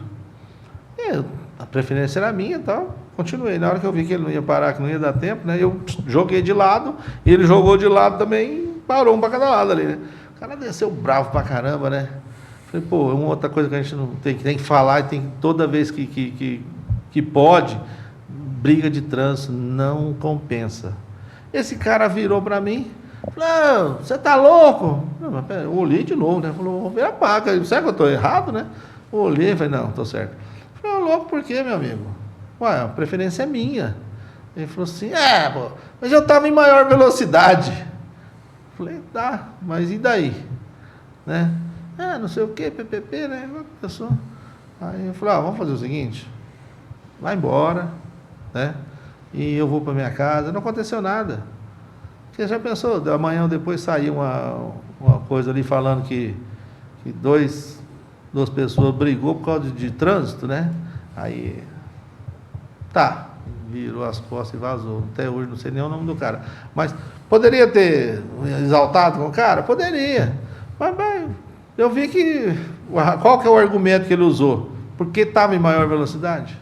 A preferência era minha e tal. Continuei. Na hora que eu vi que ele não ia parar, que não ia dar tempo, né, eu joguei de lado, e ele jogou de lado também, parou um para cada lado ali, né? O cara desceu bravo pra caramba, né? Falei, pô, uma outra coisa que a gente não tem que falar, e tem toda vez que pode, briga de trânsito não compensa. Esse cara virou pra mim, falou, você tá louco? Não, mas pera, eu olhei de novo, né? Falou, vou ver a placa. Será que eu tô errado, né? Eu olhei e falei, não, tô certo. Falei, louco por quê, meu amigo? Ué, a preferência é minha. Ele falou assim, pô, mas eu tava em maior velocidade. Falei, tá, mas e daí? Né? Não sei o que, PPP, né? Pessoa. Aí eu falei, vamos fazer o seguinte, vai embora, né? E eu vou para minha casa. Não aconteceu nada. Você já pensou, amanhã ou depois sair uma coisa ali falando que duas pessoas brigou por causa de trânsito, né? Aí, virou as costas e vazou. Até hoje não sei nem o nome do cara. Mas poderia ter exaltado com o cara? Poderia. Mas eu vi que... Qual que é o argumento que ele usou? Porque estava em maior velocidade.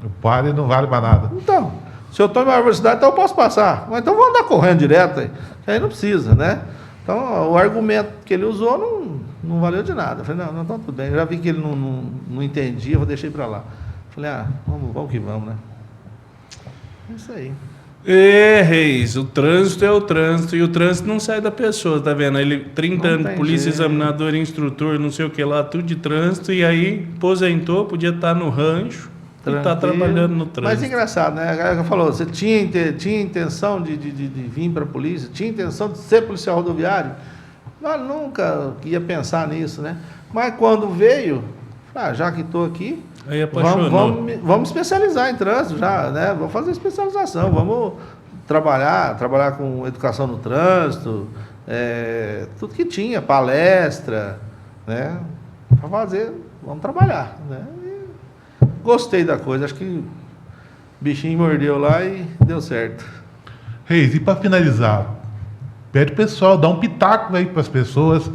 O pare não vale para nada. Então, se eu estou em maior velocidade, então eu posso passar. Mas então vou andar correndo direto aí. Aí não precisa, né? Então, o argumento que ele usou não valeu de nada. Eu falei, não, tá tudo bem. Eu já vi que ele não entendia, eu deixei para lá. Falei, vamos que vamos, né? É isso aí. Reis, o trânsito é o trânsito, e o trânsito não sai da pessoa, tá vendo? Ele, 30 anos, polícia, examinador, instrutor, não sei o que lá, tudo de trânsito, e aí aposentou, podia estar no rancho e tá trabalhando no trânsito. Mas engraçado, né? A galera falou, você tinha intenção de vir para a polícia, tinha intenção de ser policial rodoviário? Mas nunca ia pensar nisso, né? Mas quando veio, já que estou aqui, aí apaixonou. Vamos especializar em trânsito já, né? Vamos fazer especialização, vamos trabalhar com educação no trânsito, tudo que tinha, palestra, né? Para fazer, vamos trabalhar, né? E gostei da coisa, acho que o bichinho mordeu lá e deu certo. Reis, e para finalizar, pede o pessoal, dá um pitaco aí para as pessoas.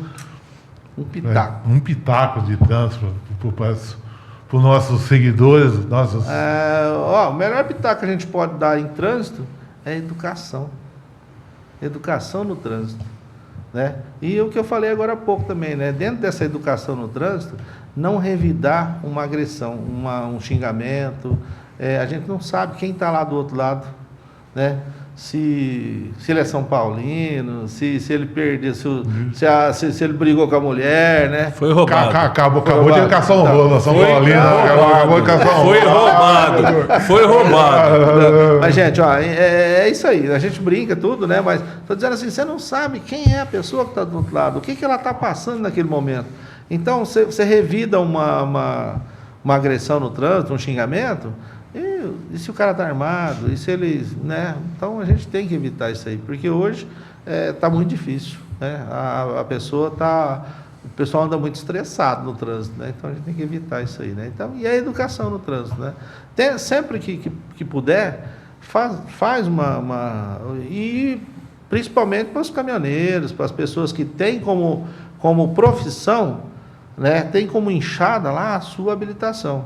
Um pitaco. Um pitaco de trânsito para os nossos seguidores, nossos... O melhor pitaco que a gente pode dar em trânsito é educação. Educação no trânsito, né? E o que eu falei agora há pouco também, né? Dentro dessa educação no trânsito, não revidar uma agressão, um xingamento. A gente não sabe quem está lá do outro lado, né? Se ele é São Paulino, se ele perdeu, se ele brigou com a mulher, né? Foi roubado. Acabou de caçar um rolo, São Paulino. Acabou de caçar um rolo. Foi roubado. Mas, gente, é isso aí. A gente brinca tudo, né? Mas estou dizendo assim, você não sabe quem é a pessoa que está do outro lado, o que ela está passando naquele momento. Então, você revida uma agressão no trânsito, um xingamento, e e se o cara está armado? E se ele, né? Então a gente tem que evitar isso aí, porque hoje está muito difícil, né? A pessoa está... O pessoal anda muito estressado no trânsito, né? Então a gente tem que evitar isso aí, né? Então, e a educação no trânsito, né? Sempre que puder, faz uma... E principalmente para os caminhoneiros, para as pessoas que têm como profissão, né? Tem como enxada lá a sua habilitação.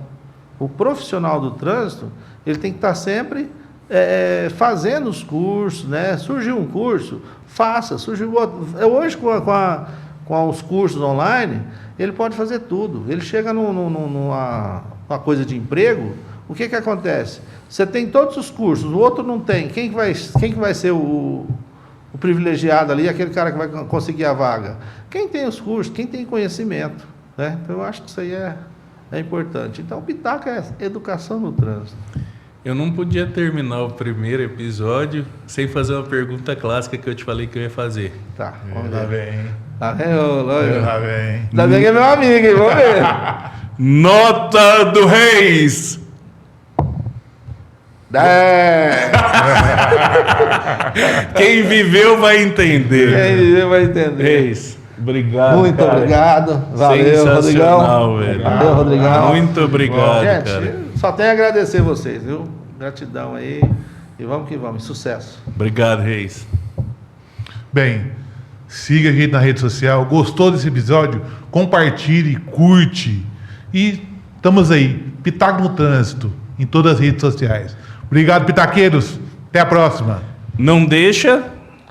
O profissional do trânsito, ele tem que estar sempre fazendo os cursos, né? Surgiu um curso, faça. Surgiu outro. Hoje, com os cursos online, ele pode fazer tudo. Ele chega numa coisa de emprego, o que acontece? Você tem todos os cursos, o outro não tem. Quem que vai ser o privilegiado ali, aquele cara que vai conseguir a vaga? Quem tem os cursos, quem tem conhecimento, né? Então, eu acho que isso aí é importante. Então, o Pitaco é educação no trânsito. Eu não podia terminar o primeiro episódio sem fazer uma pergunta clássica que eu te falei que eu ia fazer. Tá, vamos Lá ver. vem. Tá vendo? Lá vem. Ainda bem que é meu amigo, hein? Vamos ver. Nota do Reis! 10. Quem viveu vai entender. Quem vai entender. Reis, obrigado. Muito cara. obrigado. Valeu, Sensacional, Rodrigão. velho. Valeu, Rodrigão. Muito obrigado, Gente, cara. só tenho a agradecer vocês, viu? Gratidão aí. E vamos que vamos. Sucesso. Obrigado, Reis. Bem, siga a gente na rede social. Gostou desse episódio? Compartilhe, curte. E estamos aí. Pitaco no Trânsito, em todas as redes sociais. Obrigado, pitaqueiros. Até a próxima. Não deixa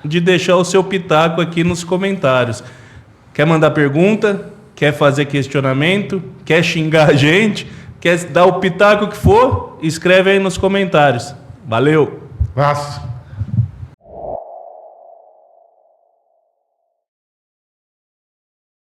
de deixar o seu pitaco aqui nos comentários. Quer mandar pergunta? Quer fazer questionamento? Quer xingar a gente? Quer dar o pitaco que for? Escreve aí nos comentários. Valeu! Abraço.